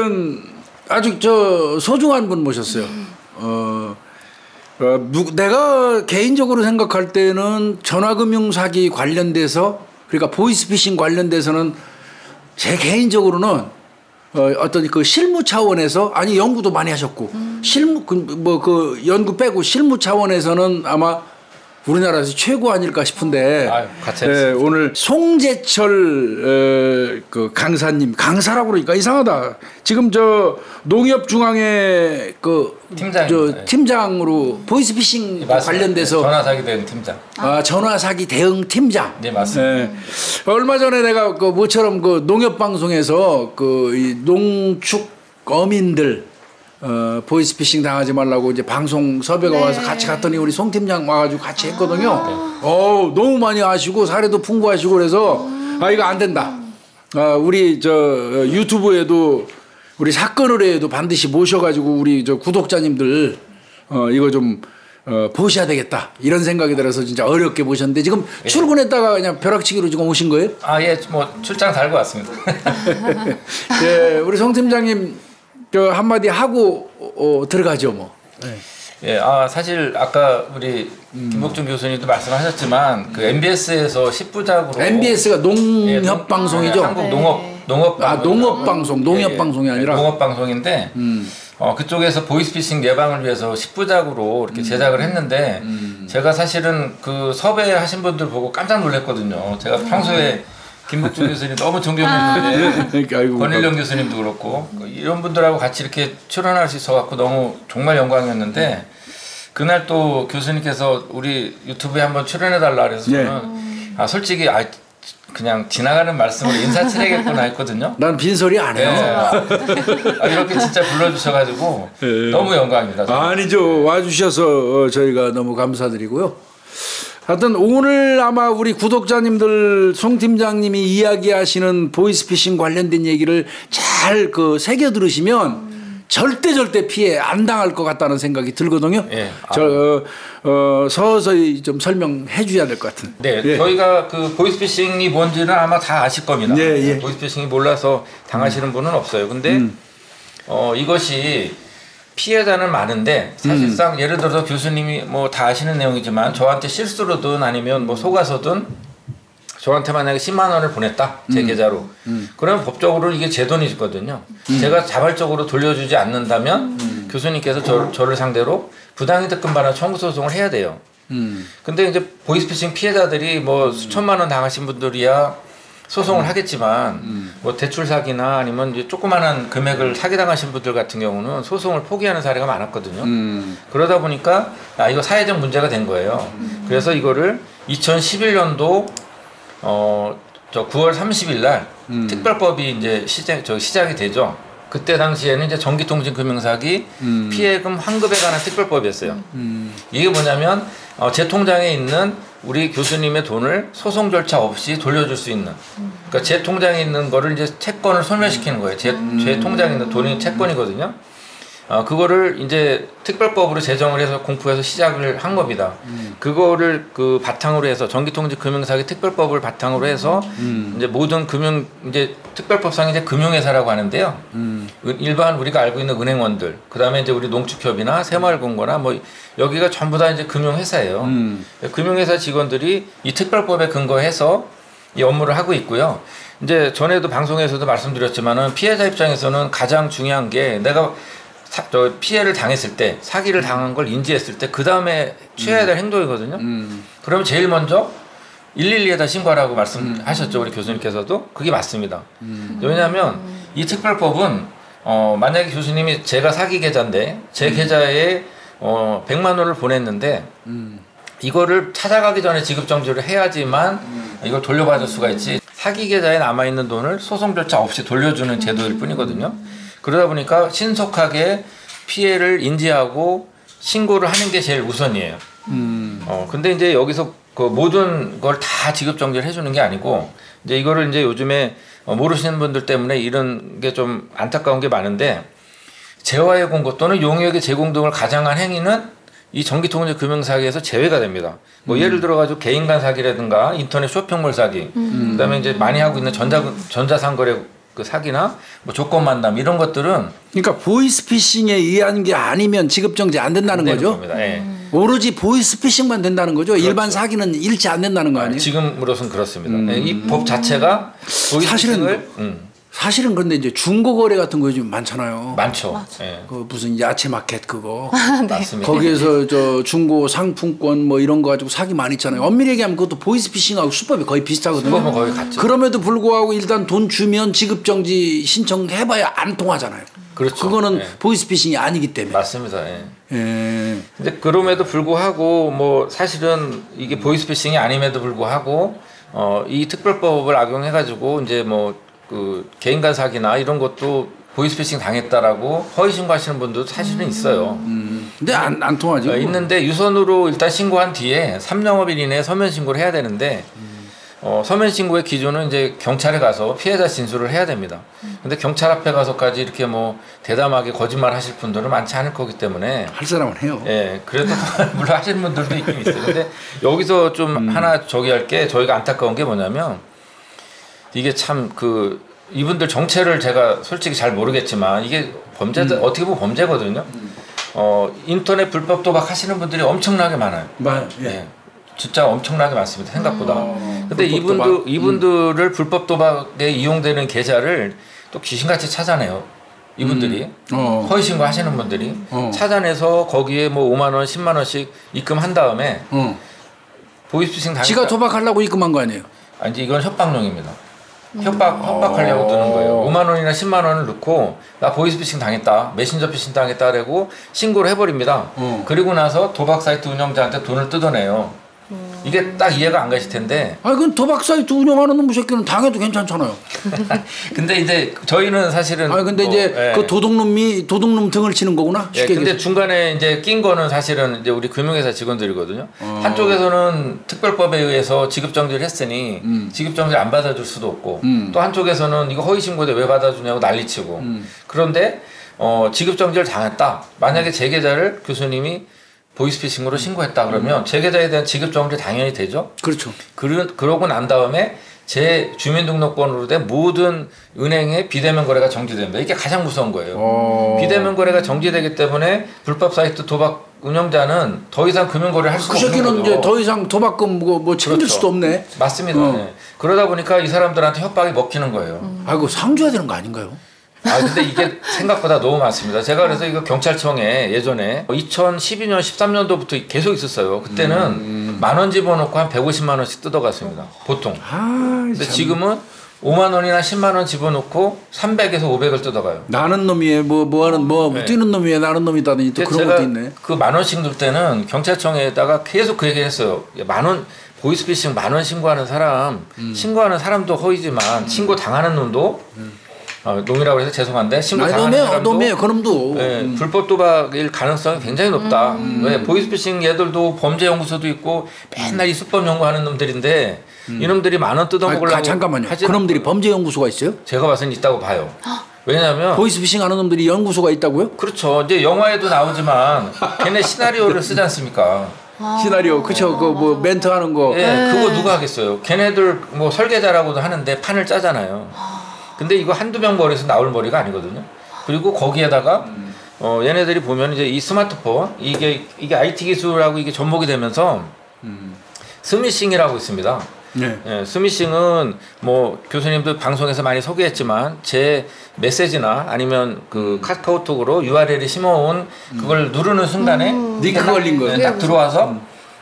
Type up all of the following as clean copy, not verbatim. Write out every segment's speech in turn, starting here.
오늘은 아주 소중한 분 모셨어요. 내가 개인적으로 생각할 때는 전화금융 사기 관련돼서, 그러니까 보이스피싱 관련돼서는 제 개인적으로는 어떤 그 실무 차원에서, 아니 연구도 많이 하셨고 실무 그 연구 빼고 실무 차원에서는 아마 우리나라에서 최고 아닐까 싶은데, 오늘 송재철 그 강사님, 강사라고 그러니까 이상하다. 지금 농협중앙회 그 팀장으로 보이스피싱 관련돼서 전화 사기 대응 팀장. 전화 사기 대응 팀장. 네, 맞습니다. 얼마 전에 내가 그 뭐처럼 그 농협 방송에서 이 농축 어민들 보이스피싱 당하지 말라고 이제 방송 섭외가 와서 같이 갔더니 우리 송 팀장 와가지고 같이 했거든요. 너무 많이 아시고 사례도 풍부하시고 그래서 이거 안 된다. 우리 유튜브에도 우리 사건을 해도 반드시 모셔가지고 우리 구독자님들 이거 좀 보셔야 되겠다 이런 생각이 들어서 진짜 어렵게 모셨는데, 지금 출근했다가 그냥 벼락치기로 지금 오신 거예요? 예, 뭐 출장 달고 왔습니다. 네, 우리 송 팀장님 한마디 하고 들어가죠 뭐. 예, 사실 아까 우리 김복준 교수님도 말씀하셨지만 그 MBS에서 10부작으로 MBS가 농협 방송이죠. 한국 농업 방송, 농협 방송이 아니라 농업 방송인데 그쪽에서 보이스피싱 예방을 위해서 10부작으로 이렇게 제작을 했는데 제가 사실은 그 섭외하신 분들 보고 깜짝 놀랐거든요. 제가 평소에 김복준 교수님 너무 존경했는데 권일영 교수님도 그렇고 이런 분들하고 같이 이렇게 출연할 수 있어갖고 너무 정말 영광이었는데, 그날 또 교수님께서 우리 유튜브에 한번 출연해달라 그래서 저는 솔직히 그냥 지나가는 말씀으로 인사치레겠구나 했거든요. 난 빈소리 안 해요. 이렇게 진짜 불러주셔가지고 너무 영광입니다. 아니죠. 와주셔서 저희가 너무 감사드리고요. 하여튼 오늘 아마 우리 구독자님들 송 팀장님이 이야기하시는 보이스피싱 관련된 얘기를 잘 새겨 들으시면 절대 피해 안 당할 것 같다는 생각이 들거든요. 서서히 좀 설명해 줘야 될 것 같은. 네, 저희가 그 보이스피싱이 뭔지는 아마 다 아실 겁니다. 보이스피싱이 몰라서 당하시는 분은 없어요. 근데 이것이 피해자는 많은데 사실상 예를 들어서 교수님이 뭐 다 아시는 내용이지만 저한테 실수로든 아니면 뭐 속아서든 저한테 만약에 10만 원을 보냈다 제 계좌로, 그러면 법적으로 이게 제 돈이거든요. 제가 자발적으로 돌려주지 않는다면 교수님께서 저를 상대로 부당이득금 반환 청구 소송을 해야 돼요. 근데 이제 보이스피싱 피해자들이 뭐 수천만 원 당하신 분들이야 소송을 하겠지만 뭐 대출 사기나 아니면 이제 조그마한 금액을 사기당하신 분들 같은 경우는 소송을 포기하는 사례가 많았거든요. 그러다 보니까 이거 사회적 문제가 된 거예요. 그래서 이거를 2011년도 9월 30일 날 특별법이 이제 시작이 되죠. 그때 당시에는 이제 전기통신금융사기 피해금 환급에 관한 특별법이었어요. 이게 뭐냐면 제 통장에 있는 우리 교수님의 돈을 소송 절차 없이 돌려줄 수 있는, 그러니까 제 통장에 있는 거를 이제 채권을 소멸시키는 거예요. 제 통장에 있는 돈이 채권이거든요. 그거를 이제 특별법으로 제정을 해서 공포해서 시작을 한 겁니다. 그거를 그 바탕으로 해서 전기통신금융사기 특별법을 바탕으로 해서 이제 모든 이제 특별법상 이제 금융회사라고 하는데요. 일반 우리가 알고 있는 은행원들, 그 다음에 이제 우리 농축협이나 새마을금고나 뭐 여기가 전부 다 이제 금융회사예요. 금융회사 직원들이 이 특별법에 근거해서 이 업무를 하고 있고요. 이제 전에도 방송에서도 말씀드렸지만은 피해자 입장에서는 가장 중요한 게 내가 피해를 당했을 때, 사기를 당한 걸 인지했을 때 그 다음에 취해야 될 행동이거든요. 그러면 제일 먼저 112에다 신고하라고 말씀하셨죠, 우리 교수님께서도. 그게 맞습니다. 왜냐하면 이 특별법은 만약에 교수님이 제가 사기 계좌인데 제 계좌에 100만 원을 보냈는데 이거를 찾아가기 전에 지급정지를 해야지만 이걸 돌려받을 수가 있지, 사기 계좌에 남아있는 돈을 소송 절차 없이 돌려주는 제도일 뿐이거든요. 그러다 보니까 신속하게 피해를 인지하고 신고를 하는 게 제일 우선이에요. 근데 이제 여기서 그 모든 걸 다 지급 정지를 해주는 게 아니고, 이제 이거를 이제 요즘에 모르시는 분들 때문에 이런 게 좀 안타까운 게 많은데, 재화의 공고 또는 용역의 제공 등을 가장한 행위는 이 전기통신금융사기에서 제외가 됩니다. 뭐 예를 들어가지고 개인 간 사기라든가 인터넷 쇼핑몰 사기, 그다음에 이제 많이 하고 있는 전자상거래 그 사기나 뭐 조건 만남 이런 것들은 그러니까 보이스피싱에 의한 게 아니면 지급정지 안 된다는 거죠. 겁니다. 예. 오로지 보이스피싱만 된다는 거죠. 그렇죠. 일반 사기는 일치 안 된다는 거 아니에요? 지금으로서는 그렇습니다. 이 법 자체가 보이스피싱을 사실은 그런데 이제 중고 거래 같은 거 요즘 많잖아요. 많죠. 예. 그 무슨 야채 마켓 그거 네. 맞습니다. 거기에서 저 중고 상품권 뭐 이런 거 가지고 사기 많이 있잖아요. 엄밀히 얘기하면 그것도 보이스피싱하고 수법이 거의 비슷하거든요. 수법은 거의 같죠. 그럼에도 불구하고 일단 돈 주면 지급정지 신청해봐야 안 통하잖아요. 그렇죠. 그거는 예. 보이스피싱이 아니기 때문에. 맞습니다. 예. 예. 근데 그럼에도 불구하고 뭐 사실은 이게 보이스피싱이 아님에도 불구하고 이 특별법을 악용해 가지고 이제 뭐 그 개인 간 사기나 이런 것도 보이스피싱 당했다라고 허위 신고하시는 분들도 사실은 있어요. 근데 안 통하지. 있는데 유선으로 일단 신고한 뒤에 3영업일 이내에 서면 신고를 해야 되는데 서면 신고의 기준은 이제 경찰에 가서 피해자 진술을 해야 됩니다. 근데 경찰 앞에 가서까지 이렇게 뭐 대담하게 거짓말 하실 분들은 많지 않을 거기 때문에 할 사람은 해요. 예, 그래도 물론 하시는 분들도 있긴 있어요. 근데 여기서 좀 하나 저기 할 게 저희가 안타까운 게 뭐냐면 이게 참 그 이분들 정체를 제가 솔직히 잘 모르겠지만 이게 어떻게 보면 범죄거든요. 인터넷 불법 도박 하시는 분들이 엄청나게 많아요. 예. 예. 진짜 엄청나게 많습니다. 생각보다. 근데 불법 이분들을 불법 도박에 이용되는 계좌를 또 귀신같이 찾아내요. 이분들이 허위 신고 하시는 분들이 찾아내서 거기에 뭐 5만 원, 10만 원씩 입금한 다음에 보이스피싱 당했다. 지가 도박하려고 입금한 거 아니에요? 아니 이건 협박용입니다. 협박하려고 드는 거예요. 5만 원이나 10만 원을 넣고 나 보이스피싱 당했다, 메신저 피싱 당했다라고 신고를 해버립니다. 그리고 나서 도박 사이트 운영자한테 돈을 뜯어내요. 이게 딱 이해가 안 가실 텐데. 아니 그건 도박 사이트 운영하는 놈 새끼는 당해도 괜찮잖아요. 근데 이제 저희는 사실은. 아니 근데 이제 그 도둑놈 등을 치는 거구나. 예, 근데 중간에 이제 낀 거는 사실은 이제 우리 금융회사 직원들이거든요. 한쪽에서는 특별법에 의해서 지급정지를 했으니 지급정지 안 받아줄 수도 없고 또 한쪽에서는 이거 허위신고인데 왜 받아주냐고 난리치고 그런데 지급정지를 당했다. 만약에 제 계좌를 교수님이 보이스피싱으로 신고했다 그러면 제 계좌에 대한 지급정지 당연히 되죠. 그렇죠. 그러고 난 다음에 제 주민등록번호로 된 모든 은행의 비대면 거래가 정지됩니다. 이게 가장 무서운 거예요. 비대면 거래가 정지되기 때문에 불법 사이트 도박 운영자는 더 이상 금융 거래를 할 수가 없는 거죠. 그 새끼는 이제 더 이상 도박금 뭐 챙길 그렇죠. 수도 없네. 맞습니다. 네. 그러다 보니까 이 사람들한테 협박이 먹히는 거예요. 아이고 상줘야 되는 거 아닌가요? 근데 이게 생각보다 너무 많습니다. 제가 그래서 이거 경찰청에 예전에 2012년, 13년도부터 계속 있었어요. 그때는 10,000원 집어넣고 한 150만 원씩 뜯어갔습니다. 보통. 근데 지금은 5만 원이나 10만 원 집어넣고 300에서 500을 뜯어가요. 나는 놈이에 네. 뛰는 놈이에 나는 놈이다더니 또 그런 것도 있네. 그 10,000원씩 넣을 때는 경찰청에다가 계속 그 얘기를 했어요. 10,000원 보이스피싱 10,000원 신고하는 사람, 신고하는 사람도 허위지만 신고 당하는 놈도 놈이라고 해서 죄송한데 신고 당하는 사람도 놈이에요. 그놈도 불법 도박일 가능성이 굉장히 높다. 왜 보이스피싱 얘들도 범죄연구소도 있고 맨날 이 수법 연구하는 놈들인데 이놈들이 10,000원 뜯어먹으려고 잠깐만요. 그놈들이 범죄연구소가 있어요? 제가 봐서는 있다고 봐요. 왜냐하면 보이스피싱 하는 놈들이 연구소가 있다고요? 그렇죠. 이제 영화에도 나오지만 걔네 시나리오를 쓰지 않습니까? 시나리오 그쵸 그 뭐 멘트 하는 거. 예, 그거 누가 하겠어요. 걔네들 뭐 설계자라고도 하는데 판을 짜잖아요. 근데 이거 한두 명 머리에서 나올 머리가 아니거든요. 그리고 거기에다가 얘네들이 보면 이제 이 스마트폰 이게 IT 기술하고 이게 접목이 되면서 스미싱이라고 있습니다. 네. 예, 스미싱은 뭐 교수님도 방송에서 많이 소개했지만 제 메시지나 아니면 그 카카오톡으로 URL이 심어온 그걸 누르는 순간에 링크 걸린 거예요. 딱 들어와서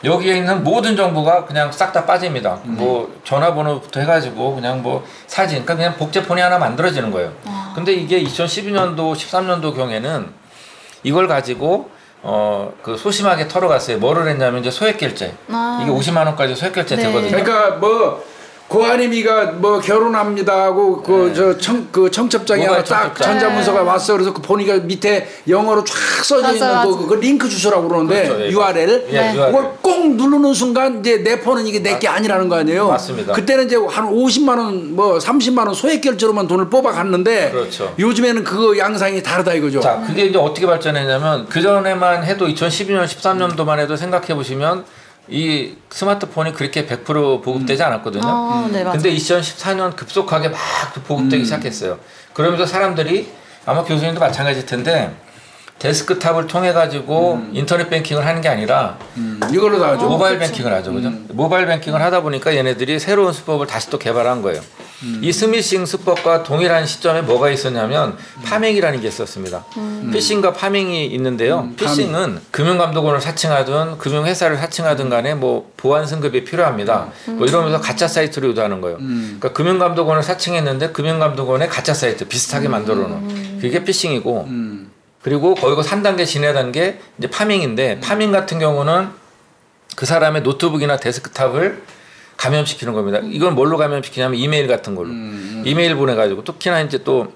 여기에 있는 모든 정보가 그냥 싹 다 빠집니다. 뭐 전화번호부터 해가지고 그냥 뭐 사진, 그러니까 그냥 복제폰이 하나 만들어지는 거예요. 근데 이게 2012년도, 13년도 경에는 이걸 가지고 그 소심하게 털어갔어요. 뭐를 했냐면 이제 소액결제. 이게 50만 원까지 소액결제 되거든요. 그러니까 뭐 고아님이가 뭐 결혼합니다 하고 그 청첩장에 하나 딱 전자문서가 왔어. 그래서 그 보니까 밑에 영어로 쫙 써져 있는 그 링크 주소라고 그러는데 그렇죠, URL. 그걸 꼭 누르는 순간 이제 내 폰은 이게 내게 아니라는 거 아니에요. 맞습니다. 그때는 이제 한 50만 원, 뭐 30만 원 소액 결제로만 돈을 뽑아갔는데 그렇죠. 요즘에는 그거 양상이 다르다 이거죠. 자, 그게 이제 어떻게 발전했냐면 그 전에만 해도 2012년, 13년도만 해도 생각해 보시면 이 스마트폰이 그렇게 100% 보급되지 않았거든요. 네, 근데 2014년 급속하게 막 보급되기 시작했어요. 그러면서 사람들이 아마 교수님도 마찬가지일 텐데 데스크탑을 통해 가지고 인터넷 뱅킹을 하는 게 아니라 이걸로 다 하죠. 모바일 뱅킹을 하죠, 그죠? 모바일 뱅킹을 하다 보니까 얘네들이 새로운 수법을 다시 또 개발한 거예요. 이 스미싱 수법과 동일한 시점에 뭐가 있었냐면 파밍이라는 게 있었습니다. 피싱과 파밍이 있는데요. 피싱은 금융감독원을 사칭하든 금융회사를 사칭하든 간에 뭐 보안 승급이 필요합니다. 뭐 이러면서 가짜 사이트를 유도하는 거예요. 그러니까 금융감독원을 사칭했는데 금융감독원의 가짜 사이트 비슷하게 만들어 놓은 그게 피싱이고 그리고 거기서 3단계 지내 단계 이제 파밍인데 파밍 같은 경우는 그 사람의 노트북이나 데스크탑을 감염시키는 겁니다. 이건 뭘로 감염시키냐면 이메일 같은 걸로. 이메일 보내가지고 특히나 이제 또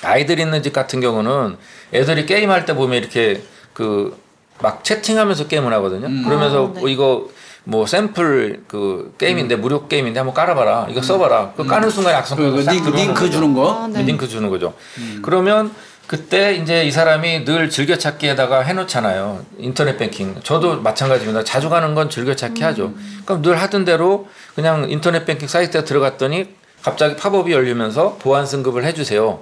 아이들 있는 집 같은 경우는 애들이 게임할 때 보면 이렇게 그 막 채팅하면서 게임을 하거든요. 그러면서 네. 이거 뭐 샘플 그 게임인데 무료 게임인데 한번 깔아봐라. 이거 써봐라. 그 까는 순간 악성코드 싹 들어오는 링크 거죠. 주는 거. 네. 링크 주는 거죠. 그러면 그때 이제 이 사람이 늘 즐겨찾기에다가 해놓잖아요. 인터넷 뱅킹. 저도 마찬가지입니다. 자주 가는 건 즐겨찾기 하죠. 그럼 늘 하던 대로 그냥 인터넷 뱅킹 사이트에 들어갔더니 갑자기 팝업이 열리면서 보안 승급을 해주세요.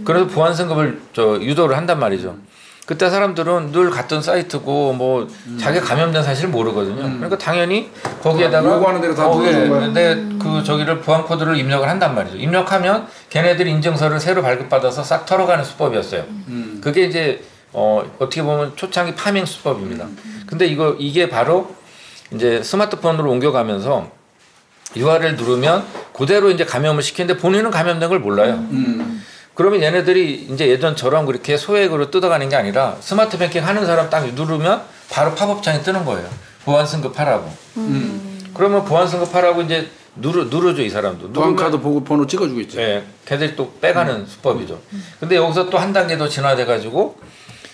그래서 보안 승급을 유도를 한단 말이죠. 그때 사람들은 늘 갔던 사이트고 뭐 자기가 감염된 사실을 모르거든요. 그러니까 당연히 거기에다가 요구하는 대로 다 보여주는 거야. 근데 그 저기를 보안 코드를 입력을 한단 말이죠. 입력하면 걔네들이 인증서를 새로 발급받아서 싹 털어가는 수법이었어요. 그게 이제 어떻게 보면 초창기 파밍 수법입니다. 근데 이게 바로 이제 스마트폰으로 옮겨가면서 URL 누르면 그대로 이제 감염을 시키는데 본인은 감염된 걸 몰라요. 그러면 얘네들이 이제 예전처럼 그렇게 소액으로 뜯어가는 게 아니라 스마트 뱅킹 하는 사람 딱 누르면 바로 팝업창이 뜨는 거예요. 보안 승급하라고. 그러면 보안 승급하라고 이제 누르죠, 이 사람도. 보안카드 보고 번호 찍어주겠죠. 네, 걔들이 또 빼가는 수법이죠. 근데 여기서 또 한 단계 더 진화돼가지고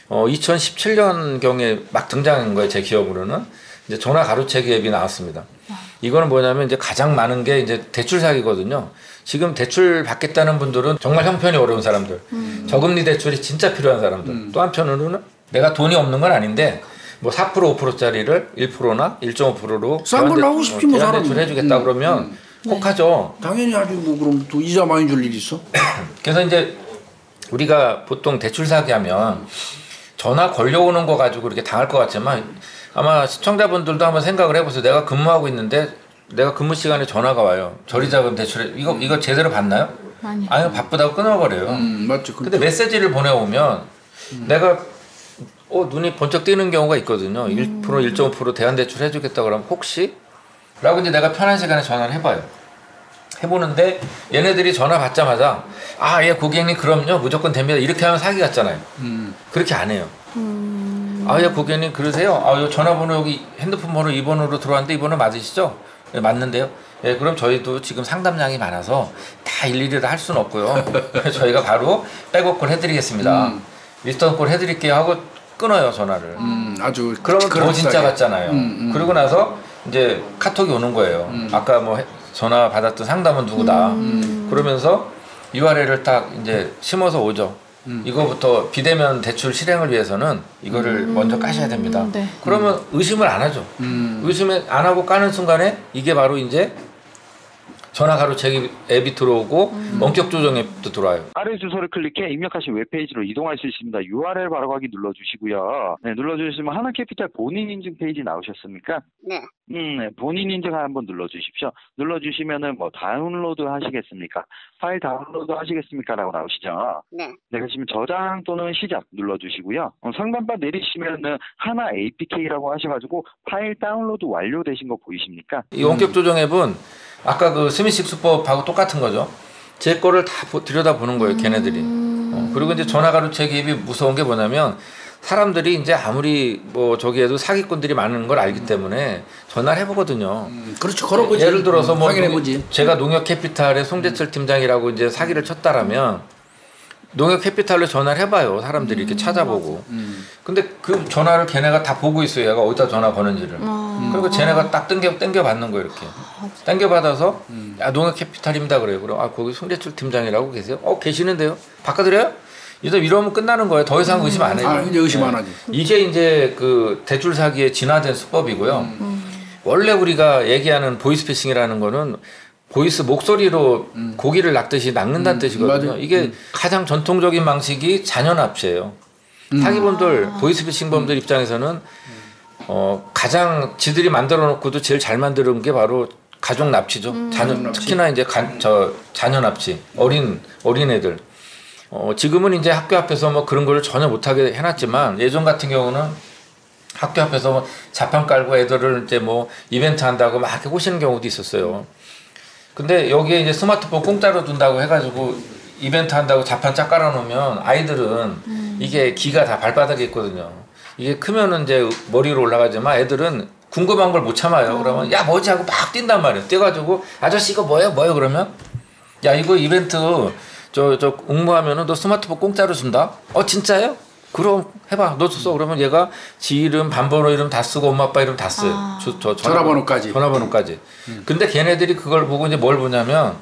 2017년경에 막 등장한 거예요, 제 기억으로는. 이제 전화 가로채기 앱이 나왔습니다. 이거는 뭐냐면 이제 가장 많은 게 이제 대출 사기거든요. 지금 대출 받겠다는 분들은 정말 형편이 어려운 사람들, 저금리 대출이 진짜 필요한 사람들. 또 한편으로는 내가 돈이 없는 건 아닌데 뭐 4% 5%짜리를 1%나 1.5%로 싼 걸로 하고 싶지 뭐 사람. 대출 해주겠다 그러면 혹하죠. 당연히 아주 뭐 그럼 또 이자 많이 줄 일 있어? 그래서 이제 우리가 보통 대출 사기하면 전화 걸려오는 거 가지고 이렇게 당할 것 같지만 아마 시청자분들도 한번 생각을 해보세요. 내가 근무하고 있는데 내가 근무 시간에 전화가 와요. 저리자금 대출에 이거 제대로 받나요? 아니요, 바쁘다고 끊어버려요. 맞죠. 근데 메시지를 보내오면 내가 눈이 번쩍 뜨는 경우가 있거든요. 1% 1.5% 대환대출 해주겠다 그러면 혹시? 라고 이제 내가 편한 시간에 전화를 해봐요. 해보는데 얘네들이 전화 받자마자 예 고객님 그럼요 무조건 됩니다 이렇게 하면 사기 같잖아요. 그렇게 안 해요. 예 고객님 그러세요? 요 전화번호 여기 핸드폰 번호 2번으로 들어왔는데 이 번호 맞으시죠? 네, 맞는데요. 예, 그럼 저희도 지금 상담량이 많아서 다 일일이 다 할 수는 없고요. 저희가 바로 백업콜 해드리겠습니다. 리턴콜 해드릴게요 하고 끊어요 전화를. 아주 그러면 더 진짜 같잖아요. 그러고 나서 이제 카톡이 오는 거예요. 아까 뭐 전화 받았던 상담은 누구다. 그러면서 URL을 딱 이제 심어서 오죠. 이거부터 비대면 대출 실행을 위해서는 이거를 먼저 까셔야 됩니다. 네. 그러면 의심을 안 하죠. 의심을 안 하고 까는 순간에 이게 바로 이제 전화 가로채기 앱이 들어오고 원격 조정 앱도 들어와요. 아래 주소를 클릭해 입력하신 웹페이지로 이동할 수 있습니다. URL 바로 가기 눌러주시고요. 네, 눌러주시면 하나캐피탈 본인 인증 페이지 나오셨습니까? 네. 네, 본인 인증 한번 눌러주십시오. 눌러주시면은 뭐 다운로드 하시겠습니까? 파일 다운로드 하시겠습니까? 라고 나오시죠. 네. 네, 그러시면 저장 또는 시작 눌러주시고요. 상단바 내리시면은 하나 APK라고 하셔가지고 파일 다운로드 완료되신 거 보이십니까? 이 원격 조정 앱은 아까 그 스미싱 수법하고 똑같은 거죠. 제 거를 다 들여다 보는 거예요, 걔네들이. 그리고 이제 전화 가로채기 앱이 무서운 게 뭐냐면 사람들이 이제 아무리 뭐 저기에도 사기꾼들이 많은 걸 알기 때문에 전화를 해보거든요. 그렇죠. 걸어보지. 예를 들어서 뭐 확인해보지. 제가 농협캐피탈의 송재철 팀장이라고 이제 사기를 쳤다라면 농협캐피탈로 전화를 해봐요. 사람들이 이렇게 찾아보고. 근데 그 전화를 걔네가 다 보고 있어요. 얘가 어디다 전화 거는지를. 그리고 쟤네가 딱 땡겨 받는 거예요. 이렇게. 땡겨 받아서 농협캐피탈입니다. 그래요. 그럼 거기 송재철 팀장이라고 계세요? 계시는데요. 바꿔드려요? 이러면 끝나는 거예요. 더 이상 의심 안 해요. 이제 의심 안 하지. 이게 이제 그 대출 사기의 진화된 수법이고요. 원래 우리가 얘기하는 보이스피싱이라는 거는 보이스 목소리로 고기를 낚듯이 낚는다는 뜻이거든요. 맞아요. 이게 가장 전통적인 방식이 자녀 납치예요. 사기범들, 보이스피싱범들 입장에서는 가장 지들이 만들어 놓고도 제일 잘 만드는 게 바로 가족 납치죠. 특히나 이제 자녀 납치, 어린애들. 지금은 이제 학교 앞에서 뭐 그런 걸 전혀 못하게 해놨지만 예전 같은 경우는 학교 앞에서 뭐 자판 깔고 애들을 이제 뭐 이벤트 한다고 막 이렇게 꼬시는 경우도 있었어요. 근데 여기에 이제 스마트폰 공짜로 준다고 해가지고 이벤트 한다고 자판 쫙 깔아놓으면 아이들은 이게 기가 다 발바닥에 있거든요. 이게 크면은 이제 머리로 올라가지만 애들은 궁금한 걸 못 참아요. 그러면 야 뭐지 하고 막 뛴단 말이에요. 뛰어가지고 아저씨 이거 뭐예요? 그러면 야 이거 이벤트 저 응모하면은 너 스마트폰 공짜로 준다? 진짜요? 그럼 해봐. 너 줬어. 그러면 얘가 지 이름, 반번호 이름 다 쓰고 엄마 아빠 이름 다 써요. 전화번호까지. 근데 걔네들이 그걸 보고 이제 뭘 보냐면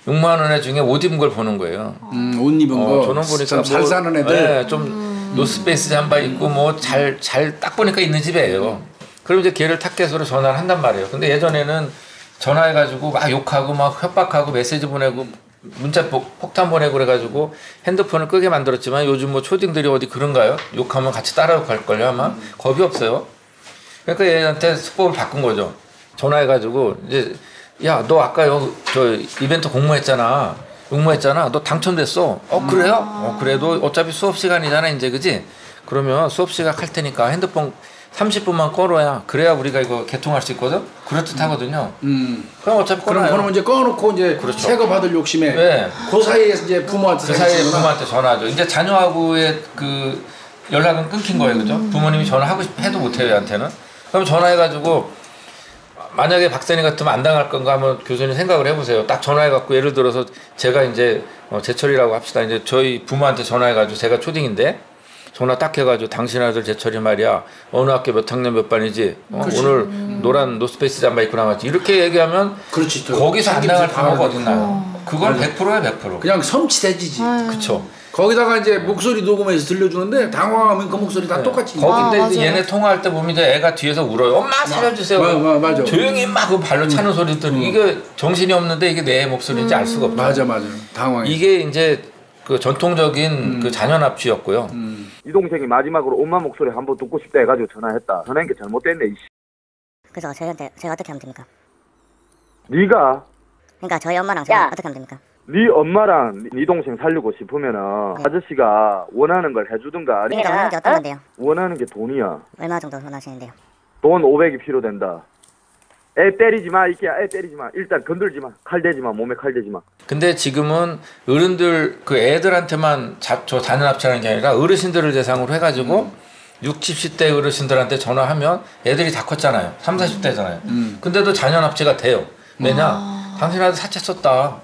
응모하는 애 중에 옷 입은 걸 보는 거예요. 옷 입은 거. 저는 보니까 잘 사는 애들. 네, 좀 노스페이스 잠바 입고 뭐 잘 딱 보니까 있는 집이에요. 그럼 이제 걔를 타겟으로 전화를 한단 말이에요. 근데 예전에는 전화해가지고 막 욕하고 막 협박하고 메시지 보내고 문자 폭탄 보내고 그래가지고 핸드폰을 끄게 만들었지만 요즘 뭐 초딩들이 어디 그런가요? 욕하면 같이 따라 갈걸요 아마? 겁이 없어요. 그러니까 얘한테 수법을 바꾼 거죠. 전화해가지고 이제 야 너 아까 저 이벤트 응모했잖아. 너 당첨됐어. 그래요? 그래도 어차피 수업 시간이잖아 이제 그지? 그러면 수업 시작할 테니까 핸드폰 30분만 꺼놔야 그래야 우리가 이거 개통할 수 있거든. 그럴듯하거든요. 그럼 어차피 꺼놔요. 그럼 이제 꺼놓고 이제 그렇죠. 새거 받을 욕심에 네. 그 사이에 이제 부모한테 전화하죠. 이제 자녀하고의 그 연락은 끊긴 거예요, 그죠? 부모님이 전화하고 해도 못해요, 얘한테는. 그럼 전화해가지고 만약에 박사님 같으면 안 당할 건가 하면 교수님 생각을 해보세요. 딱 전화해갖고 예를 들어서 제가 이제 제철이라고 합시다. 이제 저희 부모한테 전화해가지고 제가 초딩인데. 전화 딱 해가지고 당신 아들 제철이 말이야 어느 학교 몇 학년 몇 반이지 오늘 노란 노스페이스 잠바 입고 나왔지 이렇게 얘기하면 그렇지, 거기서 안 당할 방어가 어딨나요? 그건 100%야 100%. 그냥 성취되지지. 그쵸. 거기다가 이제 목소리 녹음해서 들려주는데 당황하면 그 목소리 다 똑같이. 거긴데 이제 얘네 통화할 때 보면 이제 애가 뒤에서 울어요. 엄마 살려주세요. 맞아. 조용히 막 그 발로 차는 소리 들으니 이게 정신이 없는데 이게 내 목소리인지 알 수가 없죠. 맞아. 당황해. 이게 이제 그 전통적인 그 자녀 납치였고요. 이 동생이 마지막으로 엄마 목소리 한번 듣고 싶다 해가지고 전화했다. 전화한 게 잘못됐네. 그래서 제가 어떻게 하면 됩니까? 네가 그러니까 저희 엄마랑 제가 어떻게 하면 됩니까? 네 엄마랑 네 동생 살리고 싶으면은 아저씨가 원하는 걸 해주든가. 그러니까 원하는 게 어떤 건데요? 원하는 게 돈이야. 얼마 정도 원하시는데요? 돈 500이 필요된다. 애 때리지 마, 애 때리지 마. 일단 건들지 마. 칼 대지 마. 몸에 칼 대지 마. 근데 지금은 어른들 그 애들한테만 저 자녀 납치하는 게 아니라 어르신들을 대상으로 해가지고 60, 10대 어르신들한테 전화하면 애들이 다 컸잖아요. 30, 40대잖아요. 근데도 자녀 납치가 돼요. 왜냐? 당신 아들 사채 썼다.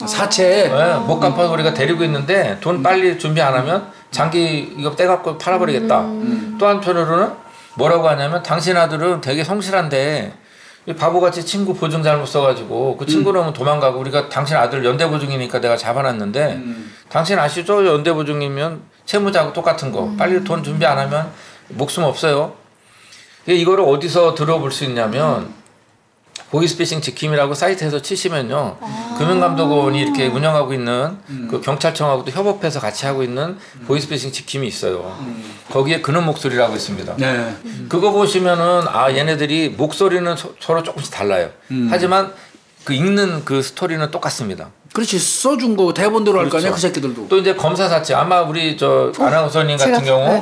사채. 네, 못 갚아서 우리가 데리고 있는데 돈 빨리 준비 안 하면 장기 이거 떼갖고 팔아버리겠다. 또 한편으로는 뭐라고 하냐면 당신 아들은 되게 성실한데 바보같이 친구 보증 잘못 써가지고 그 친구는 도망가고 우리가 당신 아들 연대보증이니까 내가 잡아놨는데 당신 아시죠? 연대보증이면 채무자하고 똑같은 거 빨리 돈 준비 안 하면 목숨 없어요. 이거를 어디서 들어볼 수 있냐면 보이스피싱 지킴이라고 사이트에서 치시면요 금융감독원이 이렇게 운영하고 있는 그 경찰청하고도 협업해서 같이 하고 있는 보이스피싱 지킴이 있어요. 거기에 그는 목소리라고 있습니다. 네. 그거 보시면은 얘네들이 목소리는 서로 조금씩 달라요. 하지만 그 읽는 그 스토리는 똑같습니다. 그렇지, 써준 거 대본대로 할 거 아니야, 그 새끼들도. 또 이제 검사 사치 아마 우리 저 아나운서님 같은 경우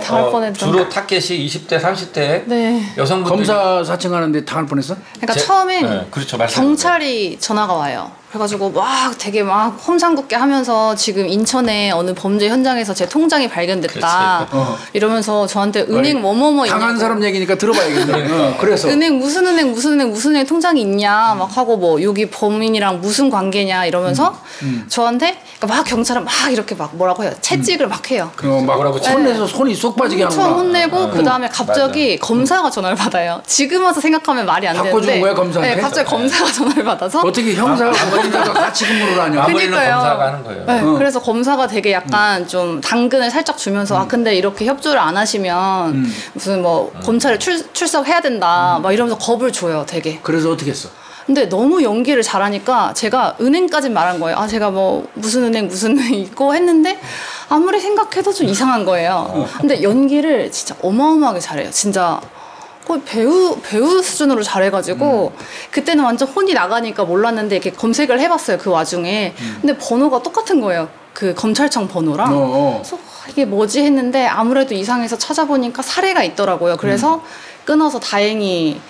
주로 타겟이 20대 30대 네. 여성분들 검사 사칭하는데 당할 뻔했어? 그러니까 처음에 네, 그렇죠, 경찰이 전화가 와요. 그래가지고 막 되게 막 험상궂게 하면서 지금 인천에 어느 범죄 현장에서 제 통장이 발견됐다 이러면서 저한테 은행 뭐뭐뭐 당한 사람 얘기니까 들어봐야겠네. 그래서 은행 무슨 은행 통장이 있냐 막 하고 뭐 여기 범인이랑 무슨 관계냐 이러면서 저한테 그러니까 막 경찰은 막 이렇게 막 뭐라고 해요, 채찍을 막 해요. 그럼 막 혼내서 손이 쏙 빠지게 하는 거야. 처음 혼내고 그 다음에 갑자기 검사가 전화를 받아요. 지금 와서 생각하면 말이 안 되는데. 바꿔주는 거야, 검사한테? 네, 갑자기 검사가 전화를 받아서 어떻게 형사가 거기다가 같이 근무를 하냐. 마무리는 그러니까요. 검사가 하는 거예요. 네, 그래서 검사가 되게 약간 좀 당근을 살짝 주면서 아 근데 이렇게 협조를 안 하시면 무슨 뭐 검찰에 출석해야 된다 막 이러면서 겁을 줘요 되게. 그래서 어떻게 했어? 근데 너무 연기를 잘하니까 제가 은행까지 말한 거예요. 아 제가 뭐 무슨 은행 있고 했는데 아무리 생각해도 좀 이상한 거예요. 근데 연기를 진짜 어마어마하게 잘해요. 진짜 거의 배우 수준으로 잘해가지고 그때는 완전 혼이 나가니까 몰랐는데 이렇게 검색을 해봤어요. 그 와중에. 근데 번호가 똑같은 거예요. 그 검찰청 번호랑. 그래서 이게 뭐지 했는데 아무래도 이상해서 찾아보니까 사례가 있더라고요. 그래서 끊어서 다행히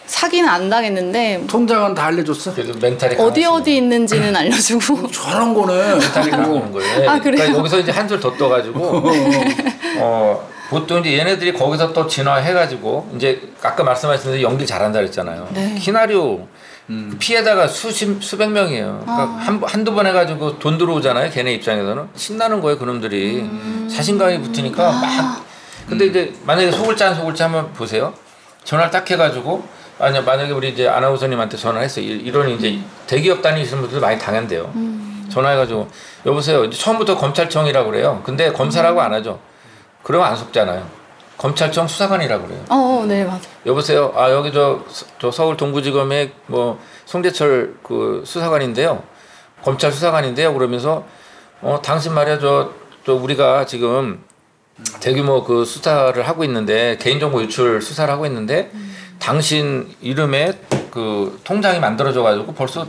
사기는 안 당했는데 통장은 다 알려줬어? 그래도 멘탈이 어디 있는지는 알려주고 저런 거는 멘탈이 강한 거예요. 아, 그래요? 그러니까 여기서 이제 한 줄 더 떠가지고 보통 이제 얘네들이 거기서 또 진화해가지고 이제 아까 말씀하신 대로 연기 잘한다 그랬잖아요. 네. 키나리오 피해자가 수백 명이에요. 그러니까 한두 번 해가지고 돈 들어오잖아요. 걔네 입장에서는 신나는 거예요. 그놈들이 자신감이 붙으니까 막. 근데 이제 만약에 소글자 한번 보세요. 전화를 딱 해가지고 만약에 우리 이제 아나운서님한테 전화를 했어요. 이런 이제 대기업 다니시는 분들 많이 당한대요. 전화해가지고 여보세요. 이제 처음부터 검찰청이라고 그래요. 근데 검사라고 안 하죠. 그러면 안 속잖아요. 검찰청 수사관이라고 그래요. 네 맞아. 여보세요. 아 여기 저 서울 동부지검의 뭐 송대철 그 수사관인데요. 검찰 수사관인데요. 그러면서 당신 말이야 저 우리가 지금 대규모 그 수사를 하고 있는데 개인정보 유출 수사를 하고 있는데 당신 이름에 그 통장이 만들어져 가지고 벌써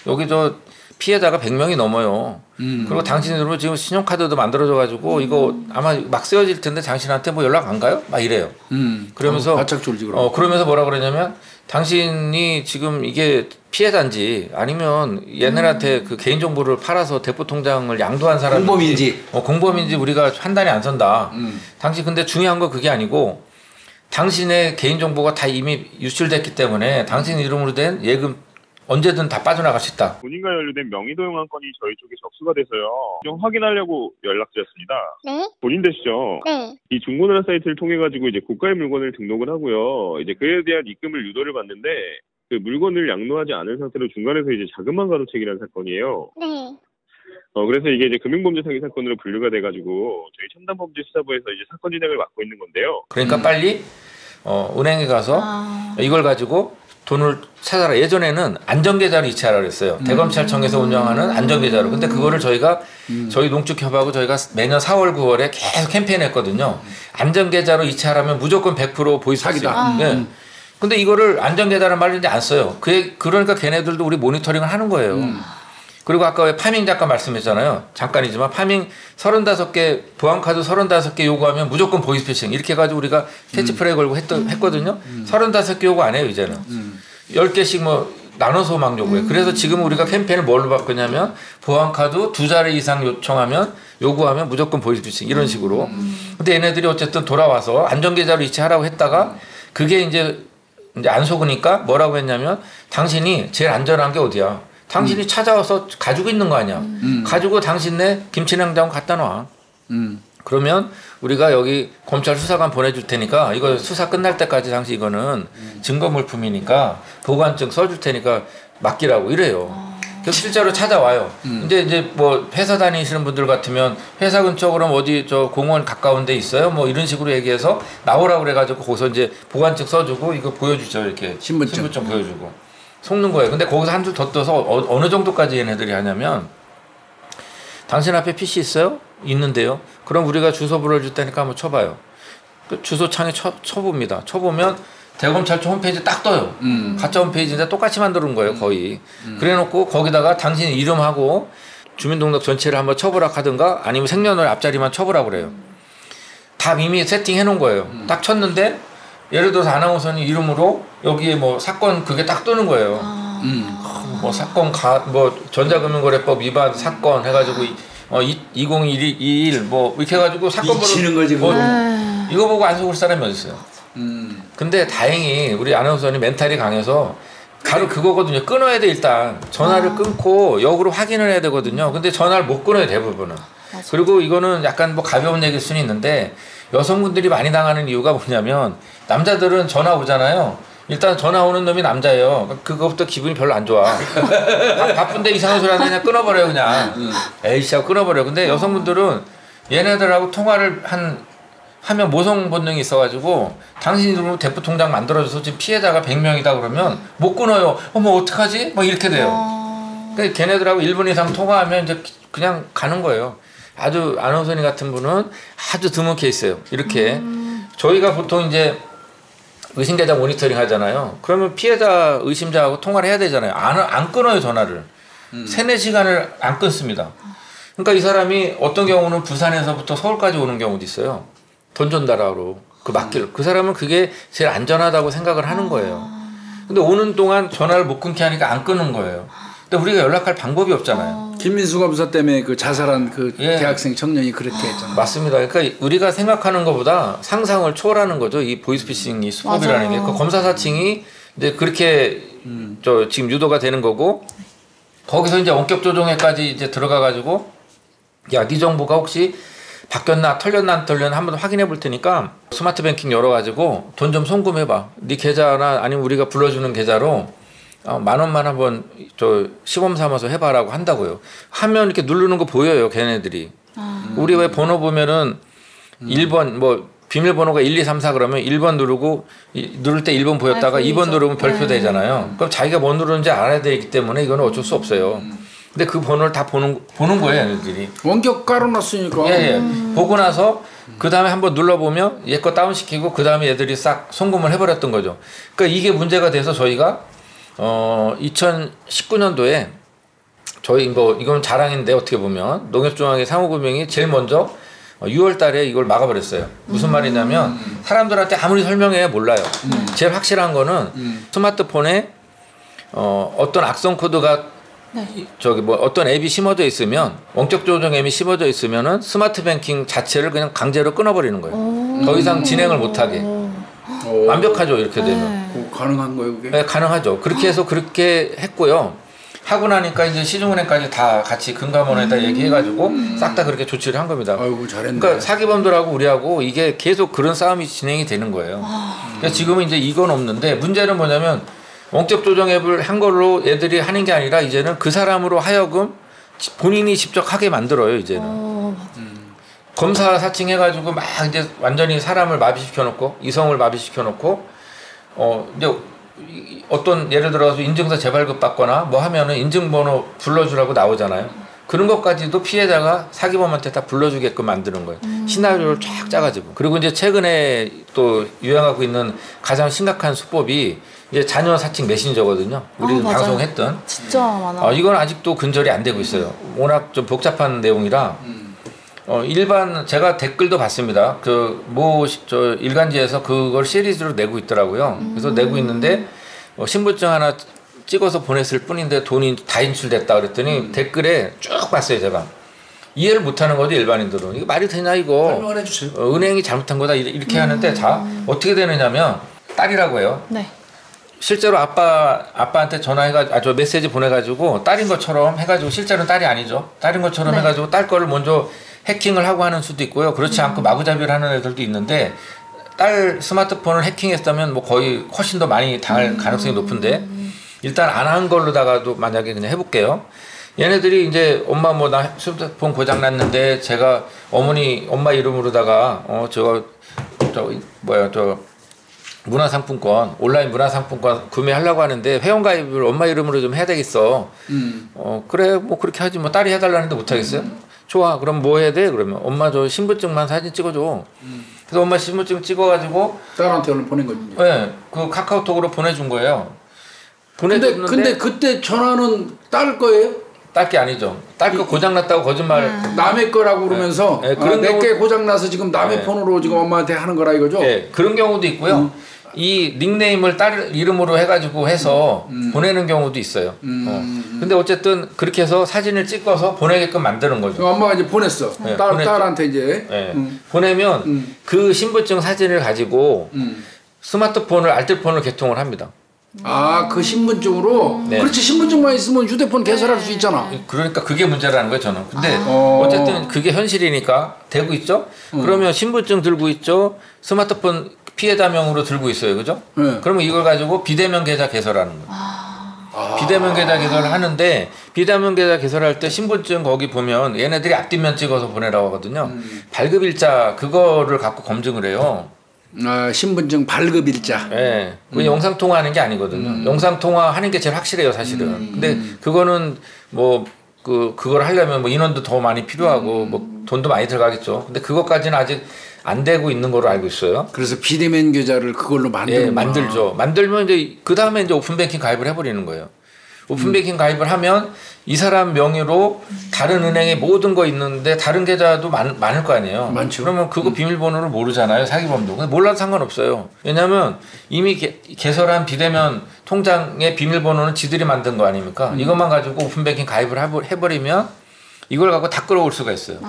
여기 저 피해자가 100명이 넘어요. 그리고 당신 이름으로 지금 신용카드도 만들어져 가지고 이거 아마 막 쓰여질 텐데 당신한테 뭐 연락 안 가요? 막 이래요. 그러면서 바짝 졸지 그럼. 그러면서 뭐라 그러냐면 당신이 지금 이게 피해자인지 아니면 얘네한테 그 개인정보를 팔아서 대포 통장을 양도한 사람인지 공범인지 공범인지 우리가 판단이 안 선다. 당신 근데 중요한 건 그게 아니고 당신의 개인정보가 다 이미 유출됐기 때문에 당신 이름으로 된 예금 언제든 다 빠져나갈 수 있다. 본인과 연루된 명의도용 한 건이 저희 쪽에 접수가 돼서요. 좀 확인하려고 연락드렸습니다. 네? 본인 되시죠? 네. 이 중고나라 사이트를 통해 가지고 이제 고가의 물건을 등록을 하고요. 이제 그에 대한 입금을 유도를 받는데 그 물건을 양도하지 않은 상태로 중간에서 이제 자금만 가로채기라는 사건이에요. 네. 그래서 이게 이제 금융범죄 사기 사건으로 분류가 돼가지고 저희 첨단범죄수사부에서 이제 사건 진행을 맡고 있는 건데요. 그러니까 빨리 은행에 가서 이걸 가지고 돈을 찾아라. 예전에는 안전계좌로 이체하라 그랬어요. 대검찰청에서 운영하는 안전계좌로. 근데 그거를 저희가 저희 농축협하고 저희가 매년 4월 9월에 계속 캠페인했거든요. 안전계좌로 이체하라면 무조건 100% 보이스피싱. 네. 근데 이거를 안전계좌란 말을 이제 안 써요. 그러니까 걔네들도 우리 모니터링을 하는 거예요. 그리고 아까 왜 파밍 잠깐 말씀했잖아요. 잠깐이지만 파밍 35개, 보안카드 35개 요구하면 무조건 보이스피싱. 이렇게 해가지고 우리가 캐치프레이 걸고 했거든요. 35개 요구 안 해요, 이제는. 10개씩 뭐 나눠서 막 요구해요. 그래서 지금 우리가 캠페인을 뭘로 바꾸냐면 보안카드 2자리 이상 요구하면 무조건 보이스피싱. 이런 식으로. 근데 얘네들이 어쨌든 돌아와서 안전계좌로 이체하라고 했다가 그게 이제 안 속으니까 뭐라고 했냐면 당신이 제일 안전한 게 어디야? 당신이 찾아와서 가지고 있는 거 아니야. 가지고 당신네 김치냉장고 갖다 놔. 그러면 우리가 여기 검찰 수사관 보내줄 테니까 이거 수사 끝날 때까지 당신 이거는 증거 물품이니까 보관증 써줄 테니까 맡기라고 이래요. 그래서 실제로 찾아와요. 이제 뭐 회사 다니시는 분들 같으면 회사 근처 그럼 어디 저 공원 가까운 데 있어요? 뭐 이런 식으로 얘기해서 나오라고 그래가지고 거기서 이제 보관증 써주고 이거 보여주죠. 이렇게 신분증 보여주고. 속는 거예요. 근데 거기서 한 줄 더 떠서 어느 정도까지 얘네들이 하냐면 당신 앞에 PC 있어요? 있는데요. 그럼 우리가 주소 불러줄 테니까 한번 쳐봐요. 그 주소창에 쳐봅니다. 쳐보면 대검찰청 홈페이지 딱 떠요. 가짜 홈페이지인데 똑같이 만드는 거예요. 거의. 그래놓고 거기다가 당신 이름하고 주민등록 전체를 한번 쳐보라 하든가 아니면 생년월 앞자리만 쳐보라 그래요. 다 이미 세팅해 놓은 거예요. 딱 쳤는데 예를 들어서 아나운서님 이름으로 여기에 뭐 사건 그게 딱 뜨는 거예요. 뭐 사건 뭐 전자금융거래법 위반 사건 해가지고 2021 뭐 이렇게 해가지고 사건 미치는 거지 뭐. 이거 보고 안 속을 사람이 어디 있어요. 근데 다행히 우리 아나운서님 멘탈이 강해서 바로 그거거든요. 끊어야 돼 일단 전화를 끊고 역으로 확인을 해야 되거든요. 근데 전화를 못 끊어요 대부분은. 맞아. 그리고 이거는 약간 뭐 가벼운 얘기일 수는 있는데 여성분들이 많이 당하는 이유가 뭐냐면 남자들은 전화 오잖아요. 일단 전화 오는 놈이 남자예요. 그거부터 기분이 별로 안 좋아. 바쁜데 이상한 소리 하면 그냥 끊어버려요 그냥. 에이씨 하고 끊어버려요. 근데 여성분들은 얘네들하고 통화를 하면 모성 본능이 있어가지고 당신이 그러면 대포 통장 만들어줘서 지금 피해자가 100명이다 그러면 못 끊어요. 어머 어떡하지? 막 이렇게 돼요. 그러니까 걔네들하고 1분 이상 통화하면 이제 그냥 가는 거예요. 아주 아나운서님 같은 분은 아주 드문 케이스예요. 이렇게 저희가 보통 이제 의심계좌 모니터링 하잖아요. 그러면 피해자 의심자하고 통화를 해야 되잖아요. 안 끊어요 전화를. 3-4시간을 안 끊습니다. 그러니까 이 사람이 어떤 경우는 부산에서부터 서울까지 오는 경우도 있어요. 돈 전달하러 그 맡기로. 그 사람은 그게 제일 안전하다고 생각을 하는 거예요. 근데 오는 동안 전화를 못 끊게 하니까 안 끊는 거예요. 근데 우리가 연락할 방법이 없잖아요. 김민수 검사 때문에 그 자살한 그 대학생 청년이 그렇게 했잖아요. 맞습니다. 그러니까 우리가 생각하는 것보다 상상을 초월하는 거죠. 이 보이스피싱이 수법이라는 게. 그 검사 사칭이 이제 그렇게 지금 유도가 되는 거고 거기서 이제 원격 조정에까지 이제 들어가 가지고 야, 네 정보가 혹시 바뀌었나 털렸나 안 털렸나 한번 확인해 볼 테니까 스마트 뱅킹 열어가지고 돈 좀 송금해 봐. 네 계좌나 아니면 우리가 불러주는 계좌로 10,000원만 한번 시범 삼아서 해봐라고 한다고요. 하면 이렇게 누르는 거 보여요, 걔네들이. 우리 왜 번호 보면은 1번 뭐 비밀번호가 1, 2, 3, 4 그러면 1번 누르고 누를 때 1번 보였다가 2번 누르면 별표 되잖아요. 그럼 자기가 뭐 누르는지 알아야 되기 때문에 이거는 어쩔 수 없어요. 근데 그 번호를 다 보는 거예요, 얘네들이. 원격 깔아놨으니까. 예. 보고 나서 그 다음에 한번 눌러보면 얘 거 다운시키고 그 다음에 얘들이 싹 송금을 해버렸던 거죠. 그러니까 이게 문제가 돼서 저희가 2019년도에 저희 이건 자랑인데 어떻게 보면 농협중앙회 상호금융이 제일 먼저 6월 달에 이걸 막아버렸어요. 무슨 말이냐면 사람들한테 아무리 설명해야 몰라요. 제일 확실한 거는 스마트폰에 어떤 악성 코드가 어떤 앱이 심어져 있으면 원격 조정 앱이 심어져 있으면은 스마트 뱅킹 자체를 그냥 강제로 끊어버리는 거예요. 더 이상 진행을 못하게. 완벽하죠 이렇게 되면. 가능한 거예요 그게? 네, 가능하죠. 그렇게 해서 그렇게 했고요. 하고 나니까 이제 시중은행까지 다 같이 금감원에다 얘기해가지고 싹 다 그렇게 조치를 한 겁니다. 아이고 잘했네. 그러니까 사기범들하고 우리하고 이게 계속 그런 싸움이 진행이 되는 거예요. 그러니까 지금은 이제 이건 없는데 문제는 뭐냐면 원격 조정 앱을 한 걸로 애들이 하는 게 아니라 이제는 그 사람으로 하여금 본인이 직접 하게 만들어요 이제는. 검사 사칭해가지고 막 이제 완전히 사람을 마비시켜놓고 이성을 마비시켜놓고 이제 어떤 예를 들어서 인증서 재발급 받거나 뭐 하면은 인증번호 불러주라고 나오잖아요. 그런 것까지도 피해자가 사기범한테 다 불러주게끔 만드는 거예요. 시나리오를 쫙 짜가지고. 그리고 이제 최근에 또 유행하고 있는 가장 심각한 수법이 이제 자녀 사칭 메신저거든요. 우리 방송했던. 진짜 많아. 이건 아직도 근절이 안 되고 있어요. 워낙 좀 복잡한 내용이라. 일반 제가 댓글도 봤습니다. 일간지에서 그걸 시리즈로 내고 있더라고요. 그래서 내고 있는데 신분증 하나 찍어서 보냈을 뿐인데 돈이 다 인출됐다 그랬더니 댓글에 쭉 봤어요 제가. 이해를 못하는 거죠 일반인들은. 이거 말이 되냐 이거. 설명을 해주세요. 은행이 잘못한 거다 이렇게 하는데 자 어떻게 되느냐면 딸이라고 해요. 네. 실제로 아빠한테 전화해가지고 메시지 보내가지고 딸인 것처럼 해가지고 실제로는 딸이 아니죠. 딸인 것처럼 해가지고 딸 거를 먼저 해킹을 하고 하는 수도 있고요. 그렇지 않고 마구잡이를 하는 애들도 있는데 딸 스마트폰을 해킹했다면 뭐 거의 훨씬 더 많이 당할 가능성이 높은데 일단 안 한 걸로다가도 만약에 그냥 해볼게요. 얘네들이 이제 엄마 뭐 나 스마트폰 고장 났는데 제가 엄마 이름으로다가 문화상품권 온라인 문화상품권 구매하려고 하는데 회원가입을 엄마 이름으로 좀 해야 되겠어. 그래 뭐 그렇게 하지 뭐 딸이 해달라는데 못 하겠어요? 좋아 그럼 뭐 해야 돼? 그러면 엄마 저 신분증만 사진 찍어줘. 그래서 엄마 신분증 찍어가지고 딸한테 오늘 보낸 거죠. 네, 그 카카오톡으로 보내준 거예요. 근데 그때 전화는 딸 거예요? 딸 게 아니죠. 딸 거 고장 났다고 거짓말. 남의 거라고 그러면서 내게 고장 나서 지금 남의 폰으로 지금 엄마한테 하는 거라 이거죠? 네, 그런 경우도 있고요. 이 닉네임을 딸 이름으로 해가지고 해서 보내는 경우도 있어요. 근데 어쨌든 그렇게 해서 사진을 찍어서 보내게끔 만드는 거죠. 엄마가 이제 보냈어. 네, 딸한테 이제. 네. 보내면 그 신분증 사진을 가지고 스마트폰을 알뜰폰을 개통을 합니다. 그 신분증으로? 네. 그렇지 신분증만 있으면 휴대폰 개설할 수 있잖아. 그러니까 그게 문제라는 거예요 저는. 근데 어쨌든 그게 현실이니까 되고 있죠. 그러면 신분증 들고 있죠. 스마트폰 피해자명으로 들고 있어요, 그죠? 네. 그러면 이걸 가지고 비대면 계좌 개설하는 거예요. 비대면 계좌 개설을 하는데 비대면 계좌 개설할 때 신분증 거기 보면 얘네들이 앞뒷면 찍어서 보내라고 하거든요. 발급일자 그거를 갖고 검증을 해요. 신분증 발급일자. 네. 그 영상 통화하는 게 아니거든요. 영상 통화하는 게 제일 확실해요, 사실은. 근데 그거는 뭐 그걸 하려면 뭐 인원도 더 많이 필요하고 뭐 돈도 많이 들어가겠죠. 근데 그것까지는 아직 안 되고 있는 걸로 알고 있어요. 그래서 비대면 계좌를 그걸로 만들는 예, 만들죠. 만들면 이제 그 다음에 이제 오픈뱅킹 가입을 해버리는 거예요. 오픈뱅킹 가입을 하면 이 사람 명의로 다른 은행에 모든 거 있는데 다른 계좌도 많을 거 아니에요. 많죠. 그러면 그거 비밀번호를 모르잖아요, 사기범도. 근데 몰라도 상관없어요. 왜냐하면 이미 개설한 비대면 통장의 비밀번호는 지들이 만든 거 아닙니까? 이것만 가지고 오픈뱅킹 가입을 해버리면 이걸 갖고 다 끌어올 수가 있어요.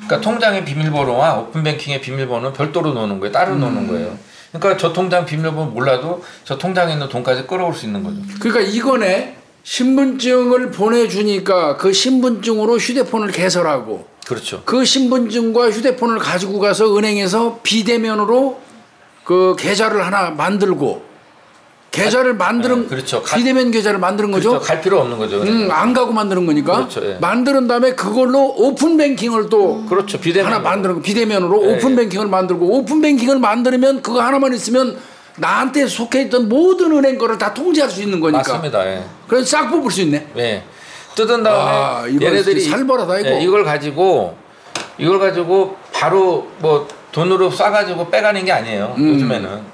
그러니까 통장의 비밀번호와 오픈뱅킹의 비밀번호는 별도로 놓는 거예요. 따로 놓는 거예요. 그러니까 저 통장 비밀번호 몰라도 저 통장에 있는 돈까지 끌어올 수 있는 거죠. 그러니까 이거네. 신분증을 보내주니까 그 신분증으로 휴대폰을 개설하고 그렇죠. 그 신분증과 휴대폰을 가지고 가서 은행에서 비대면으로 그 계좌를 하나 만들고 계좌를 만드는 그렇죠. 비대면 계좌를 만드는 거죠. 그렇죠. 갈 필요 없는 거죠. 안 가고 만드는 거니까. 그렇죠. 예. 만드는 다음에 그걸로 오픈뱅킹을 또 그렇죠. 비대면 하나 만드는 거. 비대면으로 오픈뱅킹을 만들고 오픈뱅킹을 만들면 그거 하나만 있으면 나한테 속해있던 모든 은행 거를 다 통제할 수 있는 거니까. 맞습니다. 예. 그래서 싹 뽑을 수 있네. 예. 뜯은 다음에 얘네들이 살벌하다 이거. 예, 이걸 가지고 바로 뭐 돈으로 쏴가지고 빼가는 게 아니에요. 요즘에는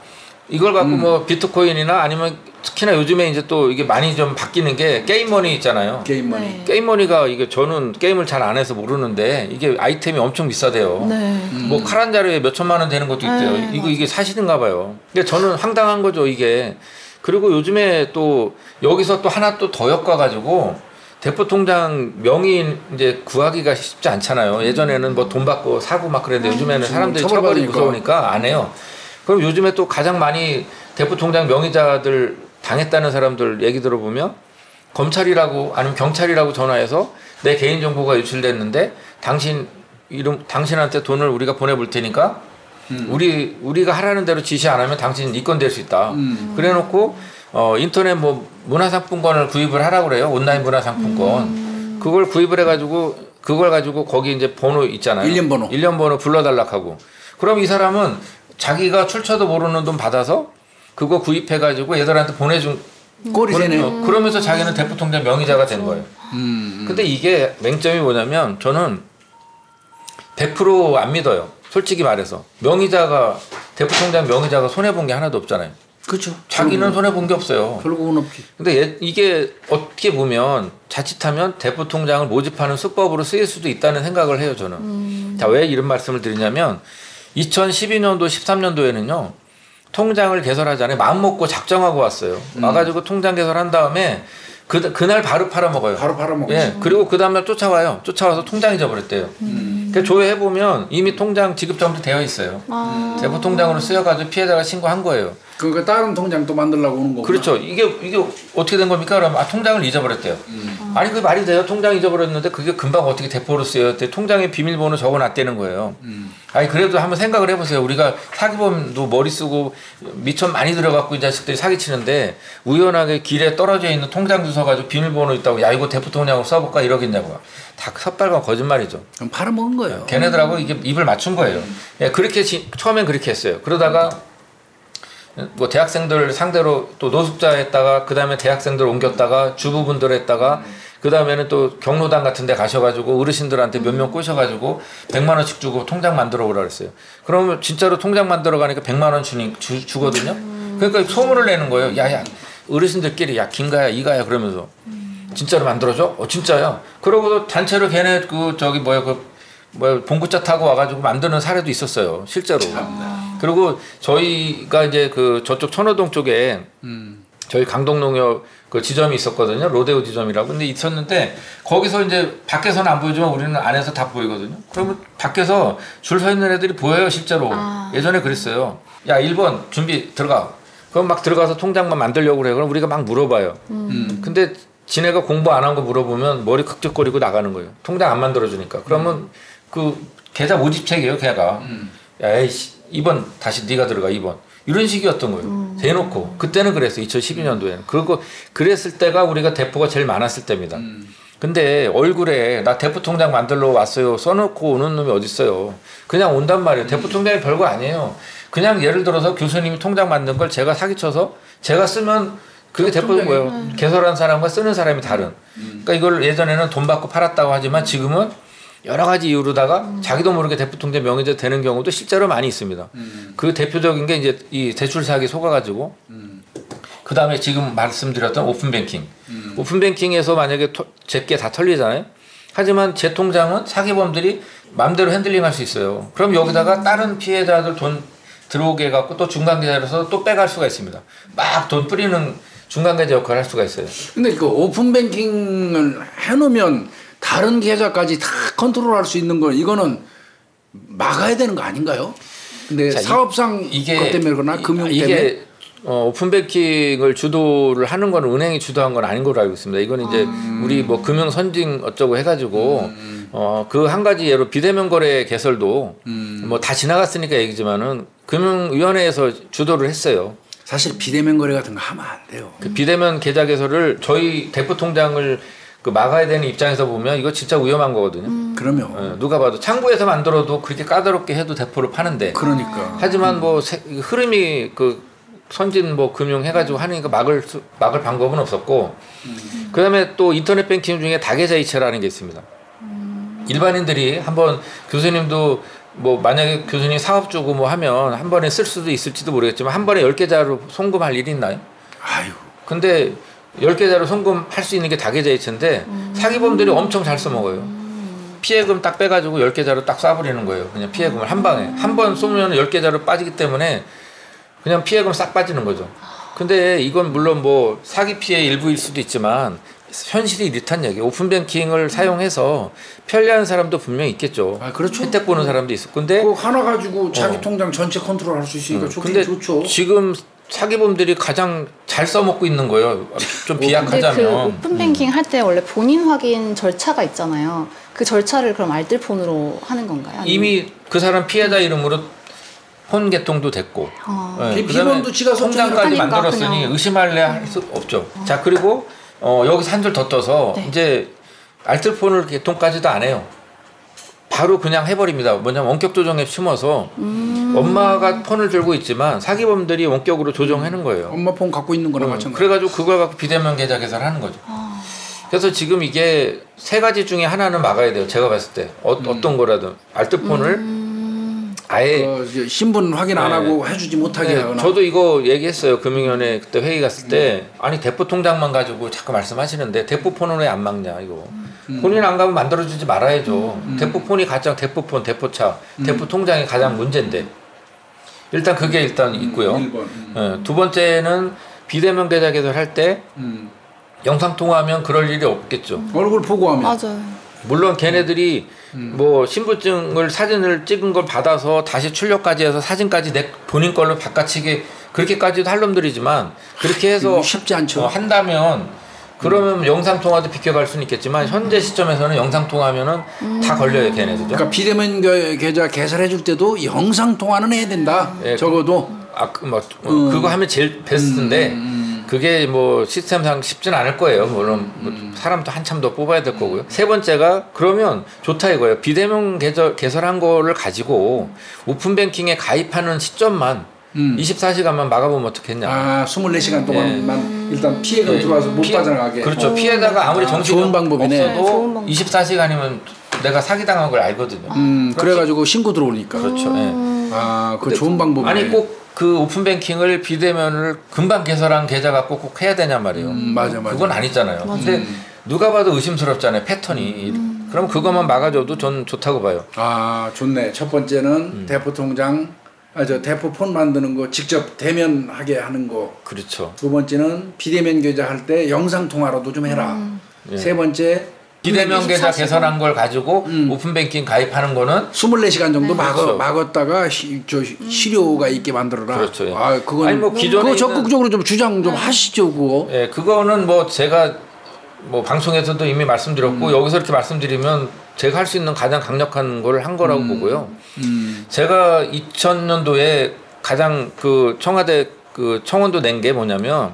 이걸 갖고 뭐 비트코인이나 아니면 특히나 요즘에 이제 또 이게 많이 좀 바뀌는 게 게임머니 있잖아요. 게임머니. 네. 게임머니가 이게 저는 게임을 잘 안 해서 모르는데 이게 아이템이 엄청 비싸대요. 네. 뭐 칼 한 자루에 몇 천만 원 되는 것도 있대요. 네, 이게 사실인가 봐요. 근데 저는 황당한 거죠, 이게. 그리고 요즘에 또 여기서 또 하나 또 더 엮어가지고 대포 통장 명의 이제 구하기가 쉽지 않잖아요. 예전에는 뭐 돈 받고 사고 막 그랬는데 요즘에는 사람들이 처벌이 무서우니까 안 해요. 그럼 요즘에 또 가장 많이 대포 통장 명의자들 당했다는 사람들 얘기 들어보면 검찰이라고 아니면 경찰이라고 전화해서 내 개인 정보가 유출됐는데 당신한테 돈을 우리가 보내볼 테니까 우리가 하라는 대로 지시 안 하면 당신 네 건 될 수 있다. 그래놓고 인터넷 뭐 문화상품권을 구입을 하라고 그래요. 온라인 문화상품권. 그걸 구입을 해가지고 그걸 가지고 거기 이제 번호 있잖아요. 1년 번호 불러달라고 하고. 그럼 이 사람은 자기가 출처도 모르는 돈 받아서 그거 구입해가지고 얘들한테 보내준 꼬리 새네. 그러면서 자기는 대포 통장 명의자가 된 거예요. 근데 이게 맹점이 뭐냐면 저는 100% 안 믿어요. 솔직히 말해서 대포 통장 명의자가 손해 본 게 하나도 없잖아요. 그렇죠. 자기는 손해 본 게 없어요. 결국은 없지. 근데 이게 어떻게 보면 자칫하면 대포 통장을 모집하는 수법으로 쓰일 수도 있다는 생각을 해요, 저는. 자, 왜 이런 말씀을 드리냐면 2012년도 13년도에는요. 통장을 개설하잖아요. 마음 먹고 작정하고 왔어요. 와가지고 통장 개설한 다음에 그날 바로 팔아먹어요. 바로 팔아먹어요. 예. 그리고 그 다음날 쫓아와요. 쫓아와서 통장 잊어버렸대요. 그러니까 조회해보면 이미 통장 지급점도 되어 있어요. 대포 통장으로 쓰여가지고 피해자가 신고한 거예요. 그러니까 다른 통장 또 만들려고 오는 거고. 그렇죠. 이게 어떻게 된 겁니까? 그러면 통장을 잊어버렸대요. 아니 그게 말이 돼요? 통장 잊어버렸는데 그게 금방 어떻게 대포로 쓰여요? 통장에 비밀번호 적어놨다는 거예요. 아니 그래도 한번 생각을 해보세요. 우리가 사기범도 머리 쓰고 미천 많이 들어갖고 이 자식들이 사기치는데 우연하게 길에 떨어져 있는 통장 주소 가지고 비밀번호 있다고 야 이거 대포 통장으로 써볼까 이러겠냐고요. 다 섣발과 거짓말이죠. 그럼 팔아먹은 거예요. 걔네들하고 이게 입을 맞춘 거예요. 예, 그렇게 처음엔 그렇게 했어요. 그러다가 뭐 대학생들 상대로 또 노숙자 했다가 그 다음에 대학생들 옮겼다가 주부분들 했다가 그 다음에는 또 경로당 같은 데 가셔가지고 어르신들한테 몇 명 꼬셔가지고 100만 원씩 주고 통장 만들어 오라 그랬어요. 그러면 진짜로 통장 만들어 가니까 100만 원 주거든요. 그러니까 소문을 내는 거예요. 야야 어르신들끼리 야 김가야 이가야 그러면서 진짜로 만들어줘? 진짜야. 그러고도 단체로 걔네 봉구차 타고 와가지고 만드는 사례도 있었어요. 실제로. 그리고 저희가 이제 저쪽 천호동 쪽에 저희 강동농협 그 지점이 있었거든요. 로데오 지점이라고. 근데 있었는데 거기서 이제 밖에서는 안 보이지만 우리는 안에서 다 보이거든요. 그러면 밖에서 줄 서 있는 애들이 보여요, 실제로. 예전에 그랬어요. 야, 1번 준비 들어가. 그럼 막 들어가서 통장만 만들려고 그래. 그럼 우리가 막 물어봐요. 근데 지네가 공부 안 한 거 물어보면 머리 긁적거리고 나가는 거예요. 통장 안 만들어주니까. 그러면 그 계좌 모집책이에요, 걔가. 야, 에이씨, 2번 다시 네가 들어가, 2번. 이런 식이었던 거예요. 대놓고. 그때는 그랬어요. 2012년도에는. 그리고 그랬을 때가 우리가 대포가 제일 많았을 때입니다. 근데 얼굴에 나 대포 통장 만들러 왔어요. 써놓고 오는 놈이 어딨어요. 그냥 온단 말이에요. 대포 통장이 별거 아니에요. 그냥 예를 들어서 교수님이 통장 만든 걸 제가 사기쳐서 제가 쓰면 그게 대포인 거예요. 개설한 사람과 쓰는 사람이 다른. 그러니까 이걸 예전에는 돈 받고 팔았다고 하지만 지금은 여러 가지 이유로다가 자기도 모르게 대포 통장 명의자 되는 경우도 실제로 많이 있습니다. 그 대표적인 게 이제 이 대출 사기 속아가지고 그 다음에 지금 말씀드렸던 오픈뱅킹. 오픈뱅킹에서 만약에 제게 다 털리잖아요. 하지만 제 통장은 사기범들이 마음대로 핸들링할 수 있어요. 그럼 여기다가 다른 피해자들 돈 들어오게 해갖고 또 중간계좌로서 또 빼갈 수가 있습니다. 막 돈 뿌리는 중간계좌 역할을 할 수가 있어요. 근데 그 오픈뱅킹을 해놓으면 다른 계좌까지 다 컨트롤할 수 있는 거 이거는 막아야 되는 거 아닌가요? 근데 자, 사업상 것 때문에 그러나 금융 때문에 오픈뱅킹을 주도를 하는 건 은행이 주도한 건 아닌 걸로 알고 있습니다. 이건 이제 우리 뭐 금융 선진 어쩌고 해가지고 그 한 가지 예로 비대면 거래 개설도 뭐 다 지나갔으니까 얘기지만은 금융위원회에서 주도를 했어요. 사실 비대면 거래 같은 거 하면 안 돼요. 그 비대면 계좌 개설을 저희 대포 통장을 그 막아야 되는 입장에서 보면 이거 진짜 위험한 거거든요. 그러면 누가 봐도 창구에서 만들어도 그렇게 까다롭게 해도 대포를 파는데. 그러니까. 하지만 뭐 흐름이 그 선진 뭐 금융 해가지고 하니까 막을 방법은 없었고. 그다음에 또 인터넷 뱅킹 중에 다계좌 이체라는 게 있습니다. 일반인들이 한번 교수님도 뭐 만약에 교수님 사업주고 뭐 하면 한 번에 쓸 수도 있을지도 모르겠지만 한 번에 10계좌로 송금할 일이 있나요? 아유. 근데 10계좌로 송금할 수 있는 게 다계좌 이체인데 사기범들이 엄청 잘 써먹어요. 피해금 딱 빼가지고 10계좌로 딱 쏴버리는 거예요. 그냥 피해금을 한 방에. 한 번 쏘면 10계좌로 빠지기 때문에 그냥 피해금 싹 빠지는 거죠. 근데 이건 물론 뭐 사기 피해 일부일 수도 있지만 현실이 이렇단 얘기예요. 오픈뱅킹을 사용해서 편리한 사람도 분명히 있겠죠. 아, 그렇죠. 혜택 보는 사람도 있을 건데 그 하나 가지고 자기 통장 전체 컨트롤할 수 있으니까 좋긴 근데 좋죠. 지금 사기범들이 가장 잘 써먹고 있는 거예요. 좀 비약하자면. 근데 그 오픈뱅킹 할 때 원래 본인 확인 절차가 있잖아요. 그 절차를 그럼 알뜰폰으로 하는 건가요? 아니면? 이미 그 사람 피해자 이름으로 폰 개통도 됐고 비번도 지가 통장까지 하니까 만들었으니 그냥. 의심할래 할 수 없죠. 자 그리고 여기서 한 줄 더 떠서 네. 이제 알뜰폰을 개통까지도 안 해요. 바로 그냥 해버립니다. 뭐냐면 원격 조정에 심어서 엄마가 폰을 들고 있지만 사기범들이 원격으로 조정하는 거예요. 엄마 폰 갖고 있는 거나 마찬가지. 그래가지고 그걸 갖고 비대면 계좌 개설하는 거죠. 그래서 지금 이게 세 가지 중에 하나는 막아야 돼요. 제가 봤을 때 어떤 거라든 알뜰폰을 아예 신분 확인 안 하고 해주지 못하게 하거나. 저도 이거 얘기했어요. 금융위원회 그때 회의 갔을 때 아니 대포 통장만 가지고 자꾸 말씀하시는데 대포폰은 왜 안 막냐 이거. 본인 안 가면 만들어주지 말아야죠. 대포폰이 가장 대포폰, 대포차, 대포통장이 가장 문제인데 일단 그게 일단 있고요. 두 번째는 비대면 계좌 개설할 때 영상 통화하면 그럴 일이 없겠죠. 얼굴 보고 하면. 맞아요. 물론 걔네들이 뭐 신분증을 사진을 찍은 걸 받아서 다시 출력까지 해서 사진까지 내 본인 걸로 바꿔치기 그렇게까지도 할 놈들이지만 그렇게 해서 쉽지 않죠. 한다면 그러면 영상 통화도 비껴갈 수는 있겠지만 현재 시점에서는 영상 통화하면은 다 걸려요 걔네들도. 그러니까 비대면 계좌 개설해 줄 때도 영상 통화는 해야 된다. 예, 적어도. 그거 하면 제일 베스트인데 그게 뭐 시스템상 쉽지는 않을 거예요. 물론 사람도 한참 더 뽑아야 될 거고요. 세 번째가 그러면 좋다 이거예요. 비대면 개설한 거를 가지고 오픈뱅킹에 가입하는 시점만 24시간만 막아보면 어떻겠냐. 아, 24시간 동안만 일단 피해가 들어와서 못 빠져나가게. 그렇죠. 피해자가 아무리 정신이 좋은 방법이네. 없어도 24시간이면 내가 사기당한 걸 알거든요. 그래가지고 신고 들어오니까. 그렇죠. 예. 아, 그 좋은 방법이네. 아니 꼭 그 오픈뱅킹을 비대면을 금방 개설한 계좌 갖고 꼭 해야 되냔 말이에요. 맞아. 그건 아니잖아요. 근데 누가 봐도 의심스럽잖아요. 패턴이. 그럼 그것만 막아줘도 전 좋다고 봐요. 아, 좋네. 첫 번째는 대포 통장, 대포 폰 만드는 거 직접 대면하게 하는 거. 그렇죠. 두 번째는 비대면 계좌 할 때 영상 통화라도 좀 해라. 세 번째 비대면 계좌 개설한 걸 가지고 오픈뱅킹 가입하는 거는 24시간 정도 그렇죠. 막았다가 실효가 있게 만들어라. 그렇죠. 예. 아, 그건 아니 뭐 기존에 그거 적극적으로 좀 주장 좀 하시죠, 그거. 예, 그거는 뭐 제가 뭐 방송에서도 이미 말씀드렸고 여기서 이렇게 말씀드리면 제가 할 수 있는 가장 강력한 걸 한 거라고 보고요. 제가 2000년도에 가장 그 청와대 그 청원도 낸 게 뭐냐면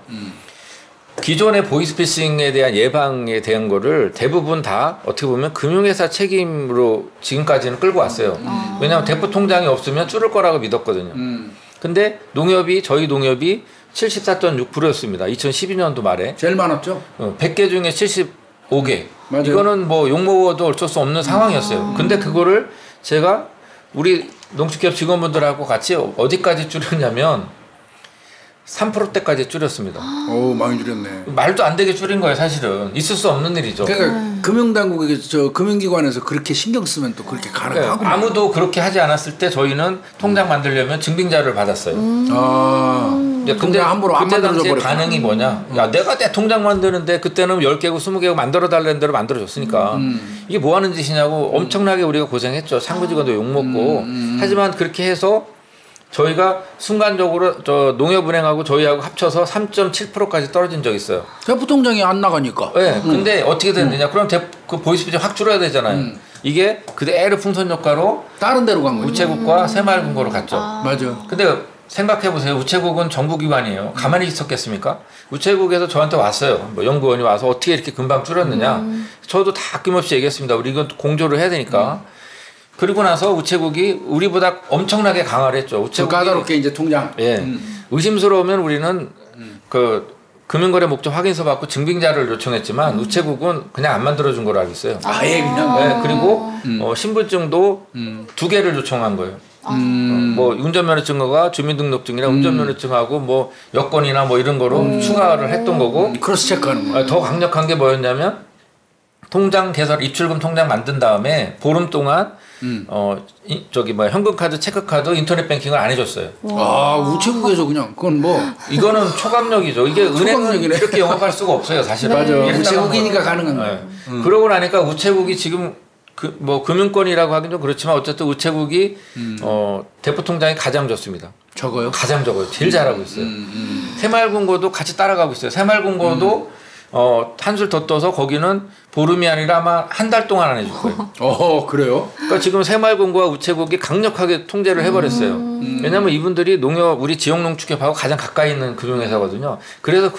기존의 보이스피싱에 대한 예방에 대한 거를 대부분 다 어떻게 보면 금융회사 책임으로 지금까지는 끌고 왔어요. 왜냐하면 대포 통장이 없으면 줄을 거라고 믿었거든요. 근데 저희 농협이 74.6%였습니다. 2012년도 말에. 제일 많았죠. 100개 중에 75개. 맞아요. 이거는 뭐 욕먹어도 어쩔 수 없는 상황이었어요. 근데 그거를 제가 우리 농축기업 직원분들하고 같이 어디까지 줄였냐면 3%대까지 줄였습니다. 오, 많이 줄였네. 말도 안 되게 줄인 거예요, 사실은. 있을 수 없는 일이죠. 그러니까 금융당국에서 금융기관에서 그렇게 신경 쓰면 또 그렇게 가능하고. 그러니까 아무도 그렇게 하지 않았을 때 저희는 통장 만들려면 증빙자료를 받았어요. 근데 함부로 안 그때 당시에 만들어버렸구나. 반응이 뭐냐? 야, 내가 내 통장 만드는데 그때는 10개고 20개고 만들어 달라는 대로 만들어줬으니까 이게 뭐 하는 짓이냐고 엄청나게 우리가 고생했죠. 상부직원도 욕먹고. 하지만 그렇게 해서 저희가 순간적으로 농협은행하고 저희하고 합쳐서 3.7%까지 떨어진 적이 있어요. 대포 통장이 안 나가니까. 네, 근데 어떻게 됐느냐? 그럼 그 보이스피싱 확 줄어야 되잖아요. 이게 그대로 풍선 효과로 다른 데로 간 거죠. 우체국과 새마을금고로 갔죠. 맞아. 근데 생각해 보세요. 우체국은 정부기관이에요. 가만히 있었겠습니까? 우체국에서 저한테 왔어요. 뭐 연구원이 와서 어떻게 이렇게 금방 줄였느냐. 저도 다 아낌없이 얘기했습니다. 우리 이건 공조를 해야 되니까. 그리고 나서 우체국이 우리보다 엄청나게 강화를 했죠. 우체국이 까다롭게 이제 통장. 예. 의심스러우면 우리는 그 금융거래 목적 확인서 받고 증빙자를 요청했지만 우체국은 그냥 안 만들어준 걸로 알고 있어요. 아예 그냥. 네, 그리고 신분증도 2개를 요청한 거예요. 뭐 운전면허증과 주민등록증이랑 운전면허증하고 뭐 여권이나 뭐 이런 거로 추가를 했던 거고. 크로스 체크하는 거. 더 강력한 게 뭐였냐면 통장 개설 입출금 통장 만든 다음에 보름 동안 현금카드, 체크카드, 인터넷 뱅킹을 안 해줬어요. 아, 우체국에서 그냥 그건 뭐 이거는 초강력이죠. 이게 은행은 초강력이네. 이렇게 영업할 수가 없어요, 사실은. 맞아. 이랬다가 우체국이니까 가능한 거예요. 네. 그러고 나니까 우체국이 지금 뭐 금융권이라고 하긴 좀 그렇지만 어쨌든 우체국이 대포 통장이 가장 좋습니다. 적어요? 가장 적어요. 제일 잘하고 있어요. 새마을금고도 같이 따라가고 있어요. 새마을금고도 한술 더 떠서 거기는 보름이 아니라 아마 한 달 동안 안 해줄 거예요. 그래요? 그러니까 지금 새마을금고와 우체국이 강력하게 통제를 해버렸어요. 왜냐하면 이분들이 우리 지역농축협하고 가장 가까이 있는 금융회사거든요. 그래서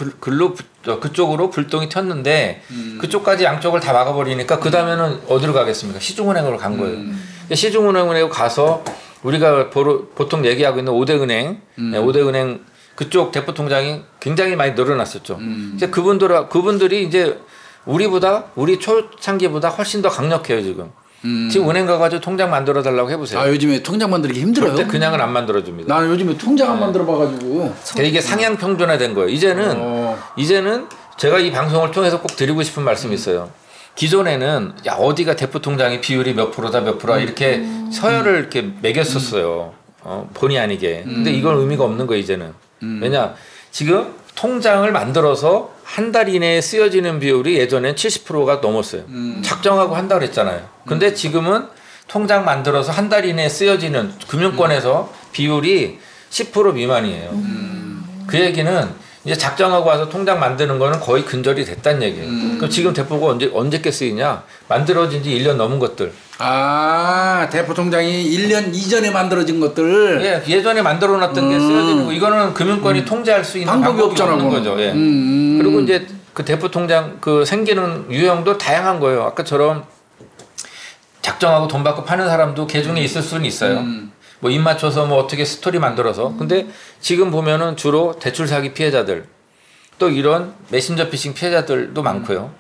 그쪽으로 불똥이 튀었는데 그쪽까지 양쪽을 다 막아버리니까 그 다음에는 어디로 가겠습니까? 시중은행으로 간 거예요. 시중은행으로 가서 우리가 보통 얘기하고 있는 5대 은행, 5대 은행 그쪽 대포 통장이 굉장히 많이 늘어났었죠. 이제 그분들이 이제 우리 초창기보다 훨씬 더 강력해요 지금. 지금 은행 가가지고 통장 만들어 달라고 해보세요. 아, 요즘에 통장 만들기 힘들어요? 절대 그냥은 안 만들어줍니다. 나는 요즘에 통장 안 만들어봐가지고. 이게 상향 평준화된 거예요. 이제는 제가 이 방송을 통해서 꼭 드리고 싶은 말씀이 있어요. 기존에는 야 어디가 대포 통장이 비율이 몇 프로다 몇 프로다 이렇게 서열을 이렇게 매겼었어요. 본의 아니게. 근데 이건 의미가 없는 거예요 이제는. 왜냐 지금 통장을 만들어서 한 달 이내에 쓰여지는 비율이 예전엔 70%가 넘었어요. 작정하고 한다고 그랬잖아요. 근데 지금은 통장 만들어서 한 달 이내에 쓰여지는 금융권에서 비율이 10% 미만이에요. 그 얘기는 이제 작정하고 와서 통장 만드는 거는 거의 근절이 됐다는 얘기예요. 그럼 지금 대포가 언제께 쓰이냐? 만들어진 지 1년 넘은 것들. 아, 대포 통장이 1년 이전에 만들어진 것들. 예, 예전에 만들어놨던 게 쓰여지는 거. 이거는 금융권이 통제할 수 있는 방법이 없는 거죠. 예. 그리고 이제 그 대포 통장 그 생기는 유형도 다양한 거예요. 아까처럼 작정하고 돈 받고 파는 사람도 개중에 있을 수는 있어요. 뭐 입 맞춰서 뭐 어떻게 스토리 만들어서. 근데 지금 보면은 주로 대출 사기 피해자들 또 이런 메신저 피싱 피해자들도 많고요.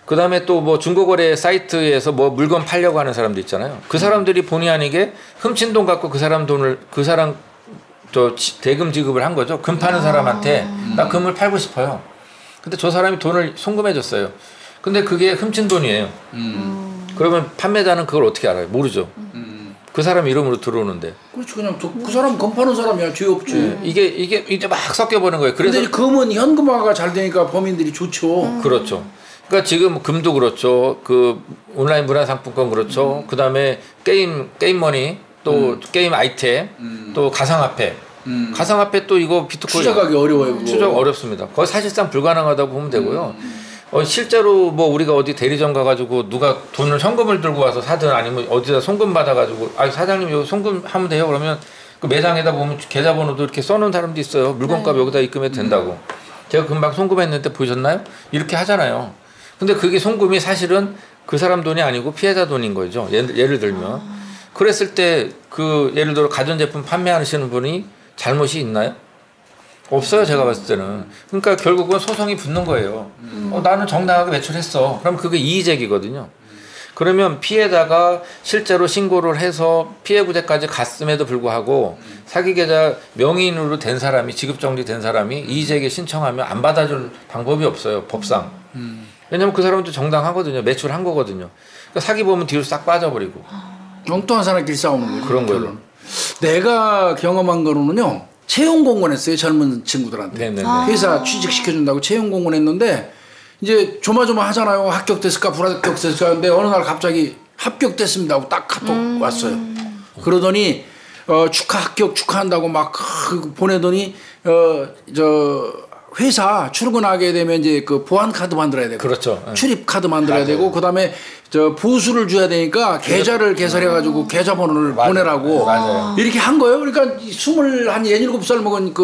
그 다음에 또 뭐 중고거래 사이트에서 뭐 물건 팔려고 하는 사람도 있잖아요. 그 사람들이 본의 아니게 훔친 돈 갖고 그 사람 대금 지급을 한 거죠. 금 파는 사람한테 나 금을 팔고 싶어요. 근데 저 사람이 돈을 송금해 줬어요. 근데 그게 훔친 돈이에요. 그러면 판매자는 그걸 어떻게 알아요? 모르죠. 그 사람 이름으로 들어오는데. 그렇죠. 그냥 그 사람 금 파는 사람이야. 죄 없지. 이게 이제 막 섞여버는 거예요. 그래서 근데 금은 현금화가 잘 되니까 범인들이 좋죠. 그렇죠. 그러니까 지금 금도 그렇죠. 그 온라인 문화상품권 그렇죠. 그 다음에 게임머니 또 게임 아이템 또 가상화폐. 가상화폐 또 이거 비트코인 추적하기 어려워요. 그거. 추적 어렵습니다. 거의 사실상 불가능하다고 보면 되고요. 실제로 뭐 우리가 어디 대리점 가가지고 누가 돈을 현금을 들고 와서 사든 아니면 어디다 송금 받아가지고 사장님 이거 송금하면 돼요 그러면 그 매장에다 보면 계좌번호도 이렇게 써놓은 사람도 있어요. 물건값 여기다 입금해도 된다고. 제가 금방 송금했는데 보셨나요? 이렇게 하잖아요. 근데 그게 송금이 사실은 그 사람 돈이 아니고 피해자 돈인 거죠. 예를 들면. 그랬을 때 그 예를 들어 가전제품 판매하시는 분이 잘못이 있나요? 없어요. 제가 봤을 때는. 그러니까 결국은 소송이 붙는 거예요. 나는 정당하게 매출했어. 그럼 그게 이의제기거든요. 그러면 피해자가 실제로 신고를 해서 피해구제까지 갔음에도 불구하고 사기계좌 명의인으로 된 사람이 지급정지된 사람이 이의제기 신청하면 안 받아줄 방법이 없어요. 법상. 왜냐면 그 사람도 정당하거든요. 매출한 거거든요. 그러니까 사기 보면 뒤로 싹 빠져버리고. 엉뚱한 사람끼리 싸우는 거예요. 그런 거예요. 내가 경험한 거로는요. 채용 공고했어요. 젊은 친구들한테. 네네네. 회사 취직시켜준다고 채용 공고했는데 이제 조마조마하잖아요. 합격됐을까 불합격됐을까 하는데 어느 날 갑자기 합격됐습니다 하고 딱 카톡 왔어요. 그러더니 축하 합격 축하한다고 막 보내더니 회사 출근하게 되면 이제 그 보안 카드 만들어야 되고 그렇죠. 출입 카드 만들어야 맞아요. 되고 그다음에 보수를 줘야 되니까 계좌를 개설해 가지고 계좌번호를 맞아요. 보내라고 맞아요. 이렇게 한 거예요. 그러니까 17살 먹은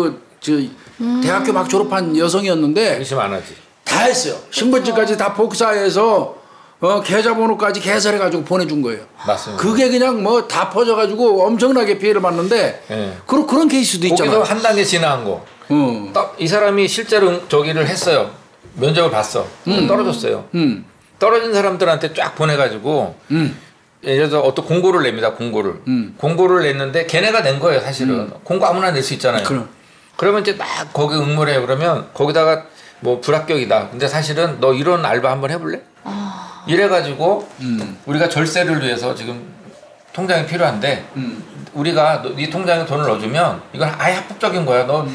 대학교 막 졸업한 여성이었는데 의심 안 하지. 다 했어요. 신분증까지 다 복사해서 계좌번호까지 개설해 가지고 보내준 거예요. 맞습니다. 그게 그냥 뭐 다 퍼져 가지고 엄청나게 피해를 봤는데 네. 그런 케이스도 있잖아요. 거기서 한 단계 지나간 거. 이 사람이 실제로 저기를 했어요. 면접을 봤어. 떨어졌어요. 떨어진 사람들한테 쫙 보내가지고 예를 들어 어떤 공고를 냅니다. 공고를 냈는데 걔네가 낸 거예요. 사실은 공고 아무나 낼 수 있잖아요. 그러면 이제 막 거기 응모를 해요. 그러면 거기다가 뭐 불합격이다. 근데 사실은 너 이런 알바 한번 해볼래? 이래가지고 우리가 절세를 위해서 지금 통장이 필요한데 우리가 네 통장에 돈을 넣어주면 이건 아예 합법적인 거야. 너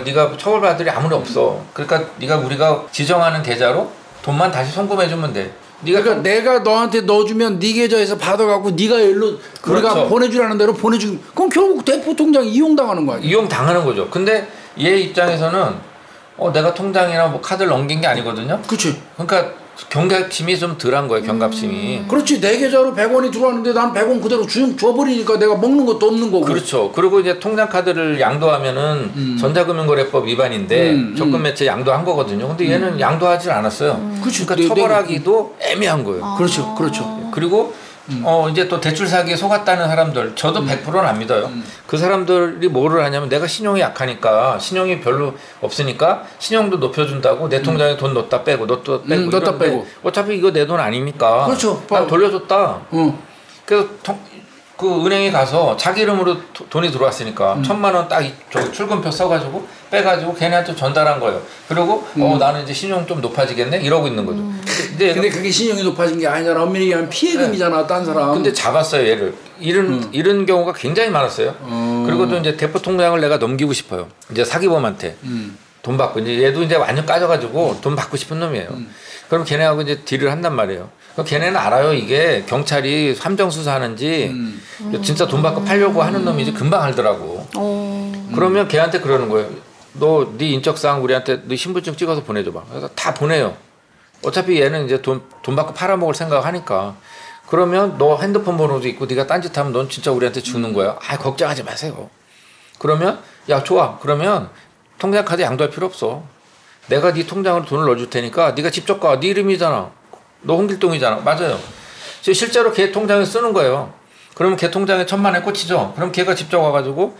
네가 처벌받을 일이 아무리 없어. 그러니까 우리가 지정하는 계좌로 돈만 다시 송금해주면 돼. 그러니까 내가 너한테 넣어주면 네 계좌에서 받아갖고 네가 일로 그렇죠. 우리가 보내주라는 대로 보내주면 그럼 결국 대포 통장 이용당하는 거야. 이용당하는 거죠. 근데 얘 입장에서는 내가 통장이나 뭐 카드를 넘긴 게 아니거든요. 그렇지. 그러니까 경각심이 좀 덜한 거예요. 경각심이. 그렇지. 내 계좌로 100원이 들어왔는데 난 100원 그대로 줘버리니까 내가 먹는 것도 없는 거고. 그렇죠. 그리고 이제 통장 카드를 양도하면은 전자금융거래법 위반인데 적금 매체 양도한 거거든요. 근데 얘는 양도하지 않았어요. 그러니까 처벌하기도 애매한 거예요. 그렇죠. 그리고 이제 또 대출 사기에 속았다는 사람들 저도 100%는 안 믿어요. 그 사람들이 뭐를 하냐면 내가 신용이 약하니까 신용이 별로 없으니까 신용도 높여준다고 내 통장에 돈 넣었다 빼고 넣었다 빼고 어차피 이거 내 돈 아닙니까? 그렇죠. 난 돌려줬다. 그래서 그 은행에 가서 자기 이름으로 돈이 들어왔으니까 1,000만 원 딱 저기 출금표 써가지고 빼가지고 걔네한테 전달한 거예요. 그리고 나는 이제 신용 좀 높아지겠네 이러고 있는 거죠. 근데 그게 신용이 높아진 게 아니잖아. 엄밀히 얘기하면 피해금이잖아. 딴 사람. 근데 잡았어요 얘를. 이런 경우가 굉장히 많았어요. 그리고 또 이제 대포 통장을 내가 넘기고 싶어요. 이제 사기범한테 돈 받고 이제 얘도 이제 완전 까져가지고 돈 받고 싶은 놈이에요. 그럼 걔네하고 이제 딜을 한단 말이에요. 그럼 걔네는 알아요. 이게 경찰이 함정 수사하는지 진짜 돈 받고 팔려고 하는 놈이지 금방 알더라고. 그러면 걔한테 그러는 거예요. 너 네 인적사항 우리한테 네 신분증 찍어서 보내줘봐. 그래서 다 보내요. 어차피 얘는 이제 돈 받고 팔아먹을 생각하니까. 그러면 너 핸드폰 번호도 있고 네가 딴짓하면 넌 진짜 우리한테 주는 거야. 걱정하지 마세요. 그러면 야 좋아. 그러면 통장 카드 양도할 필요 없어. 내가 네 통장으로 돈을 넣어줄 테니까 네가 직접 가. 네 이름이잖아. 너 홍길동이잖아. 맞아요. 실제로 걔 통장에 쓰는 거예요. 그러면 걔 통장에 1,000만 원에 꽂히죠. 그럼 걔가 직접 와가지고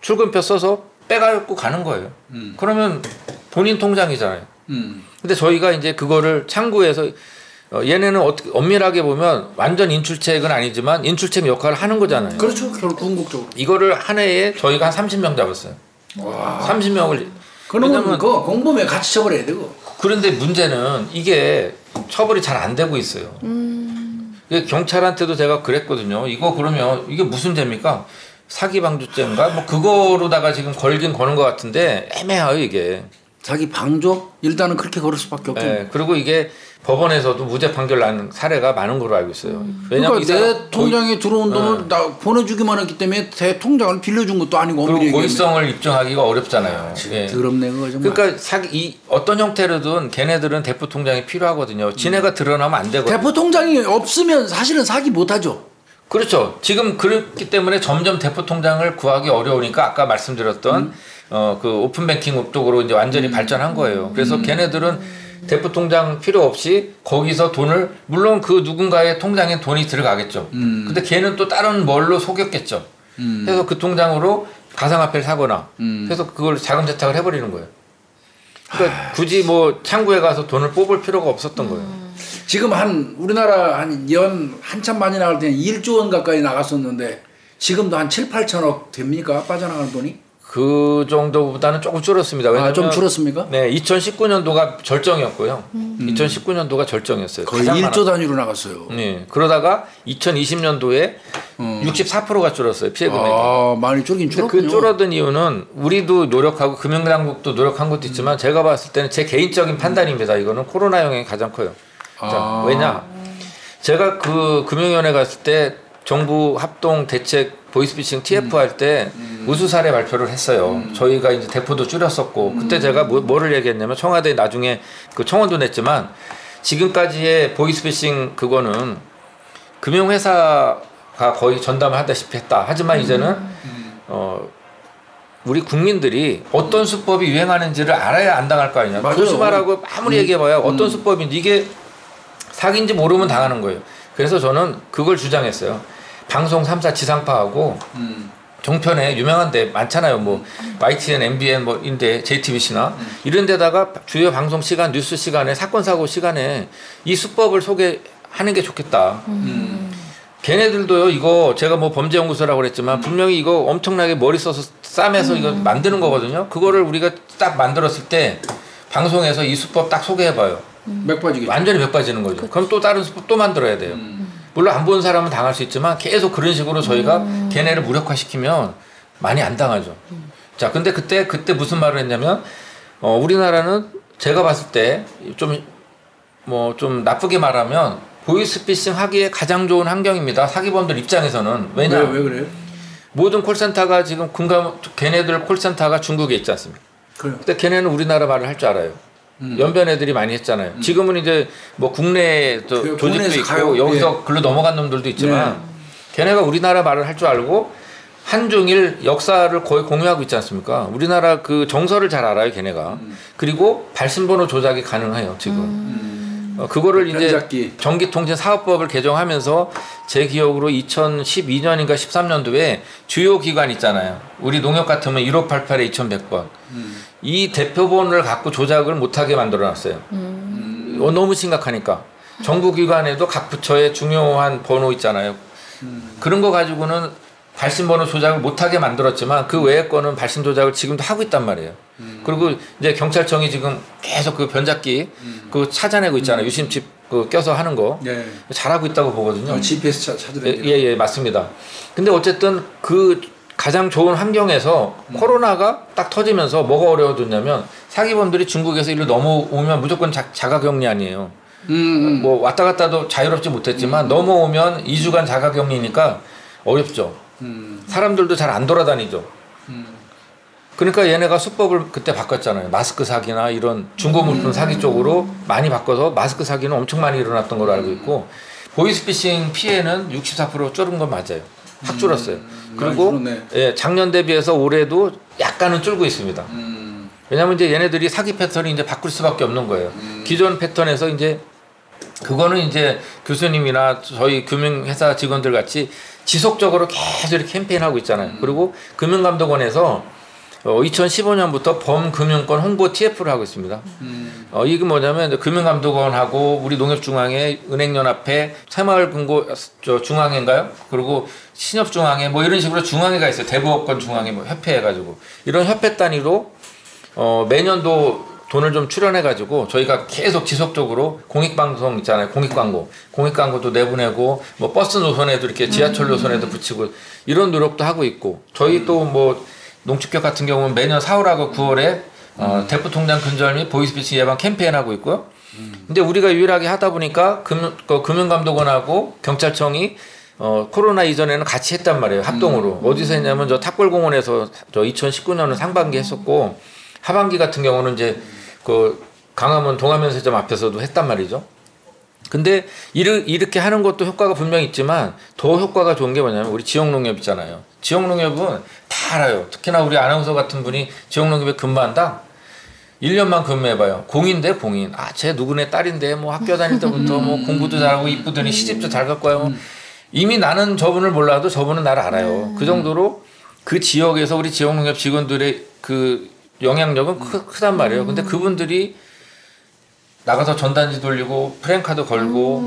출금표 써서 빼가지고 가는 거예요. 그러면 본인 통장이잖아요. 근데 저희가 이제 그거를 참고해서 얘네는 어떻게 엄밀하게 보면 완전 인출책은 아니지만 인출책 역할을 하는 거잖아요. 그렇죠. 궁극적으로. 이거를 한 해에 저희가 한 30명 잡았어요. 와. 30명을. 그러면 그거 공범에 같이 처벌해야 되고. 그런데 문제는 이게 처벌이 잘 안 되고 있어요. 경찰한테도 제가 그랬거든요. 이거 그러면 이게 무슨 죄입니까? 사기방조죄인가? 뭐 그거로다가 지금 걸긴 거는 것 같은데 애매해요 이게. 자기 방조? 일단은 그렇게 걸을 수밖에 없죠. 네, 그리고 이게 법원에서도 무죄 판결 나는 사례가 많은 걸로 알고 있어요. 왜냐면 그러니까 내 통장에 들어온 돈을 나 보내주기만 했기 때문에 내 통장을 빌려준 것도 아니고 그리고 고의성을 입증하기가 어렵잖아요. 예. 더럽네 그거 정말. 그러니까 어떤 형태로든 걔네들은 대포 통장이 필요하거든요. 지네가 드러나면 안 되거든요. 대포 통장이 없으면 사실은 사기 못하죠. 그렇죠. 지금 그렇기 때문에 점점 대포 통장을 구하기 어려우니까 아까 말씀드렸던 그 오픈 뱅킹 쪽으로 이제 완전히 발전한 거예요. 그래서 걔네들은 대포 통장 필요 없이 거기서 돈을 물론 그 누군가의 통장에 돈이 들어가겠죠. 근데 걔는 또 다른 뭘로 속였겠죠. 그래서 그 통장으로 가상화폐를 사거나 그래서 그걸 자금 세탁을 해버리는 거예요. 그러니까 굳이 뭐 창구에 가서 돈을 뽑을 필요가 없었던 거예요. 지금 우리나라 한참 많이 나갈 때는 1조 원 가까이 나갔었는데 지금도 한 7, 8천억 됩니까? 빠져나가는 돈이? 그 정도보다는 조금 줄었습니다. 왜냐면 좀 줄었습니까? 네, 2019년도가 절정이었고요. 2019년도가 절정이었어요. 거의 1조 단위로 나갔어요. 네, 그러다가 2020년도에 64%가 줄었어요. 피해 금액이. 많이 줄긴 줄었군요. 그 줄어든 이유는 우리도 노력하고 금융당국도 노력한 것도 있지만 제가 봤을 때는 제 개인적인 판단입니다. 이거는 코로나 영향이 가장 커요. 자, 왜냐? 제가 그 금융위원회 갔을 때 정부 합동 대책 보이스피싱 TF 할 때 우수 사례 발표를 했어요. 저희가 이제 대포도 줄였었고 그때 제가 뭐를 얘기했냐면 청와대에 나중에 그 청원도 냈지만 지금까지의 보이스피싱 그거는 금융회사가 거의 전담을 하다시피 했다. 하지만 이제는 우리 국민들이 어떤 수법이 유행하는지를 알아야 안 당할 거 아니냐. 조심하라고 아무리 얘기해봐야 어떤 수법인지 이게 사기인지 모르면 당하는 거예요. 그래서 저는 그걸 주장했어요. 방송 3사 지상파하고 종편에 유명한 데 많잖아요. 뭐 YTN, MBN 뭐인데 JTBC나 이런 데다가 주요 방송 시간, 뉴스 시간에 사건 사고 시간에 이 수법을 소개하는 게 좋겠다. 걔네들도요. 이거 제가 뭐 범죄연구소라고 그랬지만 분명히 이거 엄청나게 머리 써서 싸매서 이거 만드는 거거든요. 그거를 우리가 딱 만들었을 때 방송에서 이 수법 딱 소개해봐요. 맥 빠지겠죠. 완전히 맥 빠지는 거죠. 그럼 또 다른 수법 또 만들어야 돼요. 물론 안 본 사람은 당할 수 있지만 계속 그런 식으로 저희가 걔네를 무력화시키면 많이 안 당하죠. 자, 근데 그때 무슨 말을 했냐면 우리나라는 제가 봤을 때 좀 나쁘게 말하면 보이스피싱 하기에 가장 좋은 환경입니다. 사기범들 입장에서는. 왜냐? 왜 그래요? 모든 콜센터가 지금 걔네들 콜센터가 중국에 있지 않습니까? 그래요. 근데 걔네는 우리나라 말을 할 줄 알아요. 연변 애들이 많이 했잖아요. 지금은 이제 뭐 국내 조직도 있고 가요. 여기서 글로 넘어간 놈들도 있지만 걔네가 우리나라 말을 할 줄 알고 한중일 역사를 거의 공유하고 있지 않습니까? 우리나라 그 정서를 잘 알아요, 걔네가. 그리고 발신번호 조작이 가능해요, 지금. 그거를 이제 전기통신사업법을 개정하면서 제 기억으로 2012년인가 13년도에 주요 기관 있잖아요. 우리 농협 같으면 1588에 2100번. 이 대표번호를 갖고 조작을 못하게 만들어놨어요. 너무 심각하니까. 정부기관에도 각 부처에 중요한 번호 있잖아요. 그런 거 가지고는 발신번호 조작을 못하게 만들었지만 그 외의 거는 발신 조작을 지금도 하고 있단 말이에요. 그리고 이제 경찰청이 지금 계속 그 변잡기 그 찾아내고 있잖아요. 유심칩 그 껴서 하는 거 잘하고 있다고 보거든요. GPS 찾으래. 예, 맞습니다. 근데 어쨌든 그 가장 좋은 환경에서 코로나가 딱 터지면서 뭐가 어려워졌냐면 사기범들이 중국에서 일로 넘어오면 무조건 자가격리 아니에요. 뭐 왔다 갔다도 자유롭지 못했지만 넘어오면 2주간 자가격리니까 어렵죠. 사람들도 잘 안 돌아다니죠. 그러니까 얘네가 수법을 그때 바꿨잖아요. 마스크 사기나 이런 중고 물품 사기 쪽으로 많이 바꿔서 마스크 사기는 엄청 많이 일어났던 걸로 알고 있고 보이스피싱 피해는 64% 줄은 건 맞아요. 확 줄었어요. 그리고 예, 작년 대비해서 올해도 약간은 줄고 있습니다. 왜냐하면 이제 얘네들이 사기 패턴이 이제 바꿀 수밖에 없는 거예요. 기존 패턴에서 이제 그거는 이제 교수님이나 저희 금융회사 직원들 같이 지속적으로 계속 이렇게 캠페인하고 있잖아요. 그리고 금융감독원에서 2015년부터 범금융권 홍보 TF를 하고 있습니다. 이게 뭐냐면 금융감독원하고 우리 농협중앙회, 은행연합회, 새마을금고 중앙회인가요? 그리고 신협중앙회 뭐 이런 식으로 중앙회가 있어요. 대부업권 중앙회 뭐 협회 해가지고 이런 협회 단위로 매년도 돈을 좀 출연해가지고 저희가 계속 지속적으로 공익방송 있잖아요. 공익광고도 내보내고 뭐 버스 노선에도 이렇게 지하철 노선에도 붙이고 이런 노력도 하고 있고 저희 또 뭐 농축협 같은 경우는 매년 4월하고 9월에 대포 통장 근절 및 보이스피싱 예방 캠페인 하고 있고요. 근데 우리가 유일하게 하다 보니까 금융감독원하고 경찰청이 코로나 이전에는 같이 했단 말이에요. 합동으로. 어디서 했냐면 저 탁골공원에서 저 2019년은 상반기 했었고 하반기 같은 경우는 이제 그 강화문 동화면세점 앞에서도 했단 말이죠. 근데 이렇게 하는 것도 효과가 분명히 있지만 더 효과가 좋은 게 뭐냐면 우리 지역농협 있잖아요. 지역농협은 다 알아요. 특히나 우리 아나운서 같은 분이 지역농협에 근무한다. 1년만 근무해봐요. 공인데 공인. 아, 쟤 누구네 딸인데 뭐 학교 다닐 때부터 뭐 공부도 잘하고 이쁘더니 시집도 잘 갖고 와요. 이미 나는 저분을 몰라도 저분은 나를 알아요. 그 정도로 그 지역에서 우리 지역농협 직원들의 그 영향력은 크단 말이에요. 근데 그분들이 나가서 전단지 돌리고 프랭카드 걸고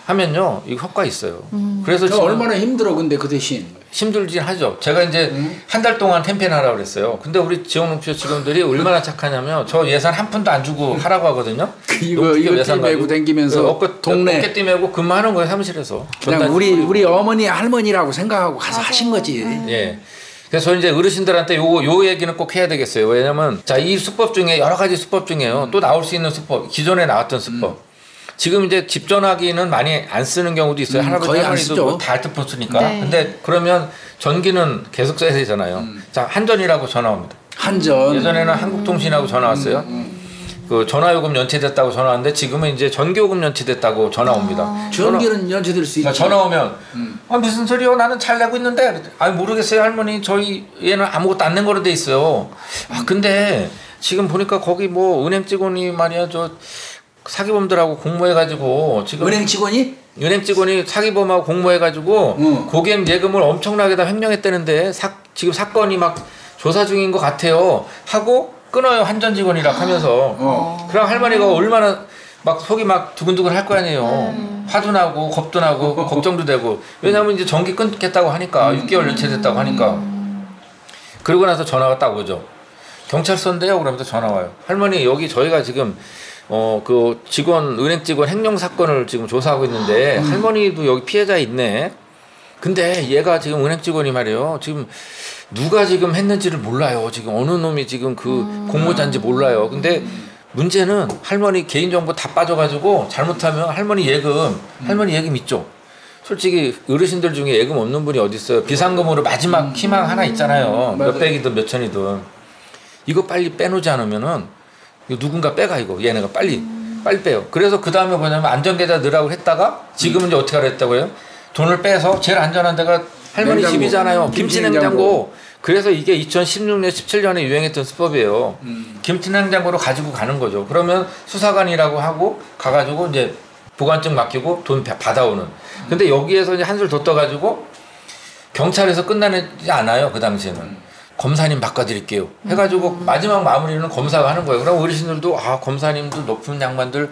하면요, 이거 효과 있어요. 그래서 지금 얼마나 힘들어 근데 그 대신 힘들긴 하죠. 제가 이제 한 달 동안 캠페인 하라고 그랬어요. 근데 우리 지역농협 직원들이 얼마나 착하냐면 저 예산 한 푼도 안 주고 하라고 하거든요. 이거 띠 메고 댕기면서 동네 어깨 메고 근무하는 거예요, 사무실에서. 그냥 우리 어머니 할머니라고 생각하고 가서 하신 거지. 예. 그래서 저는 이제 어르신들한테 요 얘기는 꼭 해야 되겠어요. 왜냐면 자, 이 수법 중에 여러 가지 수법 중에요. 또 나올 수 있는 수법, 기존에 나왔던 수법. 지금 이제 집 전화기는 많이 안 쓰는 경우도 있어요. 할아버지 할머니도 뭐 다 알뜰폰 쓰니까. 네. 근데 그러면 전기는 계속 써야 되잖아요. 자, 한전이라고 전화 옵니다. 한전. 예전에는 한국통신하고 전화 왔어요. 그 전화요금 연체됐다고 전화 왔는데 지금은 이제 전기요금 연체됐다고 전화 옵니다. 전기는 연체될 수 있지. 전화 오면 아, 무슨 소리요? 나는 잘 내고 있는데. 아, 모르겠어요, 할머니. 저희 얘는 아무것도 안 낸 거로 돼 있어요. 아, 근데 지금 보니까 거기 뭐 은행 직원이 말이야 저 사기범들하고 공모해가지고 지금 은행 직원이 사기범하고 공모해가지고 고객 예금을 엄청나게 다 횡령했다는데 지금 사건이 막 조사 중인 것 같아요. 하고 끊어요, 한전 직원이라 하면서. 그럼 할머니가 얼마나 막 속이 막 두근두근 할 거 아니에요. 화도 나고 겁도 나고 걱정도 되고. 왜냐하면 이제 전기 끊겠다고 하니까 6개월 연체됐다고 하니까. 그러고 나서 전화가 딱 오죠. 경찰서인데요, 그러면서 전화 와요. 할머니, 여기 저희가 지금 그 은행 직원 횡령 사건을 지금 조사하고 있는데 할머니도 여기 피해자 있네. 근데 얘가 지금 은행 직원이 말이에요. 지금 누가 지금 했는지를 몰라요. 지금 어느 놈이 지금 그 공모자인지 몰라요. 근데 문제는 할머니 개인정보 다 빠져가지고 잘못하면 할머니 예금 있죠. 솔직히 어르신들 중에 예금 없는 분이 어디 있어요. 비상금으로 마지막 희망 하나 있잖아요. 몇백이든 몇천이든. 이거 빨리 빼놓지 않으면은 이거 누군가 빼가 이거. 얘네가 빨리 빼요. 그래서 그 다음에 뭐냐면 안전계좌 넣으라고 했다가 지금은 이제 어떻게 하랬다고 해요? 돈을 빼서 제일 안전한 데가 할머니 냉장고. 집이잖아요. 김치냉장고. 그래서 이게 2016년, 17년에 유행했던 수법이에요. 김치냉장고로 가지고 가는 거죠. 그러면 수사관이라고 하고 가가지고 이제 보관증 맡기고 돈 받아오는. 근데 여기에서 이제 한술 더 떠가지고 경찰에서 끝나지 않아요. 그 당시에는. 검사님 바꿔드릴게요. 해가지고 마지막 마무리는 검사가 하는 거예요. 그럼 어르신들도 아, 검사님도 높은 양반들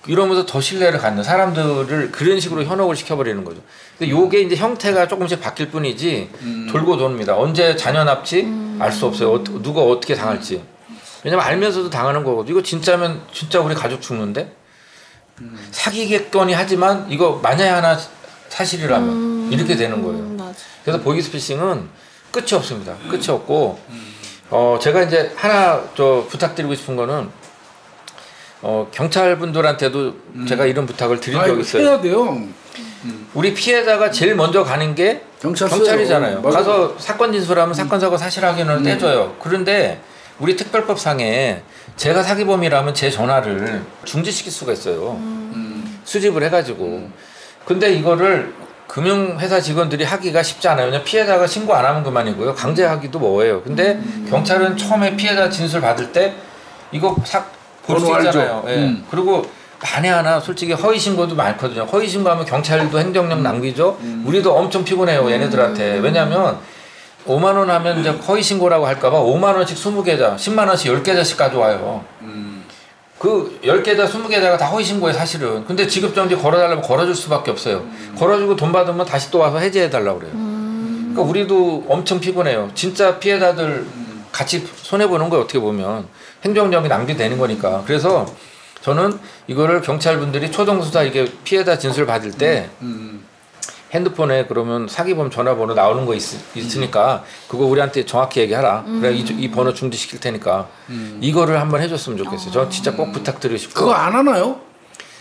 이러면서 더 신뢰를 갖는 사람들을 그런 식으로 현혹을 시켜버리는 거죠. 근데 요게 이제 형태가 조금씩 바뀔 뿐이지 돌고 돕니다. 언제 자녀 납치? 알 수 없어요. 누가 어떻게 당할지. 왜냐면 알면서도 당하는 거거든요. 이거 진짜면 진짜 우리 가족 죽는데? 사기겠거니 하지만 이거 만약에 하나 사실이라면 이렇게 되는 거예요. 맞아. 그래서 보이스피싱은 끝이 없습니다. 끝이 없고 제가 이제 하나 부탁드리고 싶은 거는 경찰분들한테도 제가 이런 부탁을 드린 적이 있어요. 해야 돼요. 우리 피해자가 제일 먼저 가는 게 경찰이잖아요. 가서 사건 진술하면 사건 사고 사실 확인을 떼줘요. 그런데 우리 특별법상에 제가 사기범이라면 제 전화를 중지시킬 수가 있어요. 수집을 해가지고. 근데 이거를 금융회사 직원들이 하기가 쉽지 않아요. 그냥 피해자가 신고 안 하면 그만이고요. 강제하기도 뭐예요. 근데 경찰은 처음에 피해자 진술 받을 때 이거 볼 수 있잖아요. 예. 그리고 만에 하나 솔직히 허위 신고도 많거든요. 허위 신고하면 경찰도 행정력 낭비죠. 우리도 엄청 피곤해요, 얘네들한테. 왜냐하면 5만 원 하면 이제 허위 신고라고 할까봐 5만 원씩 20계좌, 10만 원씩 10계좌씩 가져와요. 그 10계좌, 20계좌가 다 허위 신고에 사실은. 근데 지급정지 걸어달라면 걸어줄 수밖에 없어요. 걸어주고 돈 받으면 다시 또 와서 해지해달라고 그래요. 그러니까 우리도 엄청 피곤해요. 진짜 피해자들 같이 손해보는 거예요, 어떻게 보면. 행정력이 낭비되는 거니까. 그래서 저는 이거를 경찰분들이 초동수사 이게 피해자 진술 받을 때 핸드폰에 그러면 사기범 전화번호 나오는 거 있으니까 그거 우리한테 정확히 얘기하라. 그래 이 번호 중지시킬 테니까 이거를 한번 해줬으면 좋겠어요. 저 진짜 꼭 부탁드리고 싶고. 그거 안 하나요?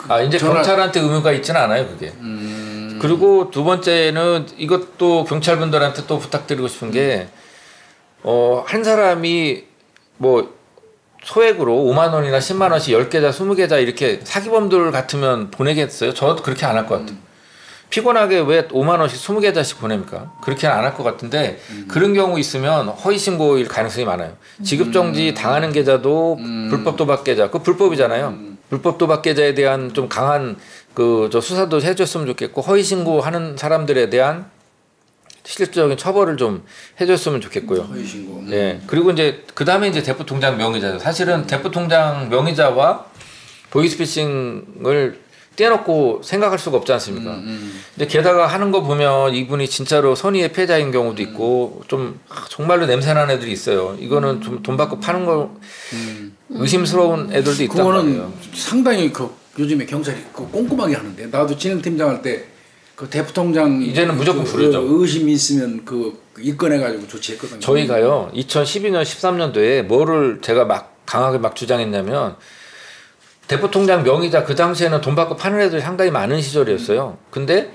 아 이제 경찰한테 의무가 있지는 않아요 그게. 그리고 두 번째는 이것도 경찰분들한테 또 부탁드리고 싶은 게 한 사람이 뭐 소액으로 5만 원이나 10만 원씩 10계좌, 20계좌 이렇게 사기범들 같으면 보내겠어요? 저도 그렇게 안 할 것 같아요. 피곤하게 왜 5만 원씩 20계좌씩 보냅니까? 그렇게는 안 할 것 같은데 그런 경우 있으면 허위신고일 가능성이 많아요. 지급정지 당하는 계좌도 불법 도박 계좌, 그 불법이잖아요. 불법 도박 계좌에 대한 좀 강한 저 수사도 해줬으면 좋겠고 허위신고하는 사람들에 대한 실질적인 처벌을 좀 해줬으면 좋겠고요. 허위신고. 예. 그리고 이제 그 다음에 이제 대포 통장 명의자죠. 사실은 대포 통장 명의자와 보이스피싱을 떼놓고 생각할 수가 없지 않습니까? 근데 게다가 하는 거 보면 이분이 진짜로 선의의 패자인 경우도 있고 좀 정말로 냄새나는 애들이 있어요. 이거는 좀 돈 받고 파는 거 의심스러운 애들도 있단 그거는 말이에요. 상당히 요즘에 경찰이 꼼꼼하게 하는데 나도 진행팀장 할 때 그 대포통장 이제는 무조건 부르죠. 의심이 있으면 입건해가지고 조치했거든요. 저희가요 2012년 13년도에 뭐를 제가 막 강하게 막 주장했냐면 대포통장 명의자 그 당시에는 돈 받고 파는 애들이 상당히 많은 시절이었어요. 근데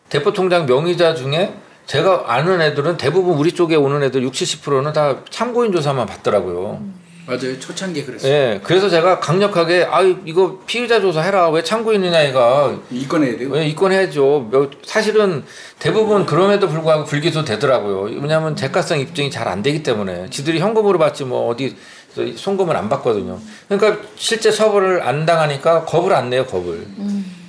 대포통장 명의자 중에 제가 아는 애들은 대부분 우리 쪽에 오는 애들 60~70%는 다 참고인 조사만 받더라고요. 맞아요. 초창기에 그랬어요. 예, 그래서 제가 강력하게 이거 피의자 조사해라. 왜 참고인이냐 얘가. 입건해야 돼요. 왜 입건해야죠. 사실은 대부분 그럼에도 불구하고 불기소 되더라고요. 왜냐하면 대가성 입증이 잘 안 되기 때문에 지들이 현금으로 받지 뭐 어디 송금을 안 받거든요. 그러니까 실제 처벌을 안 당하니까 겁을 안 내요. 겁을.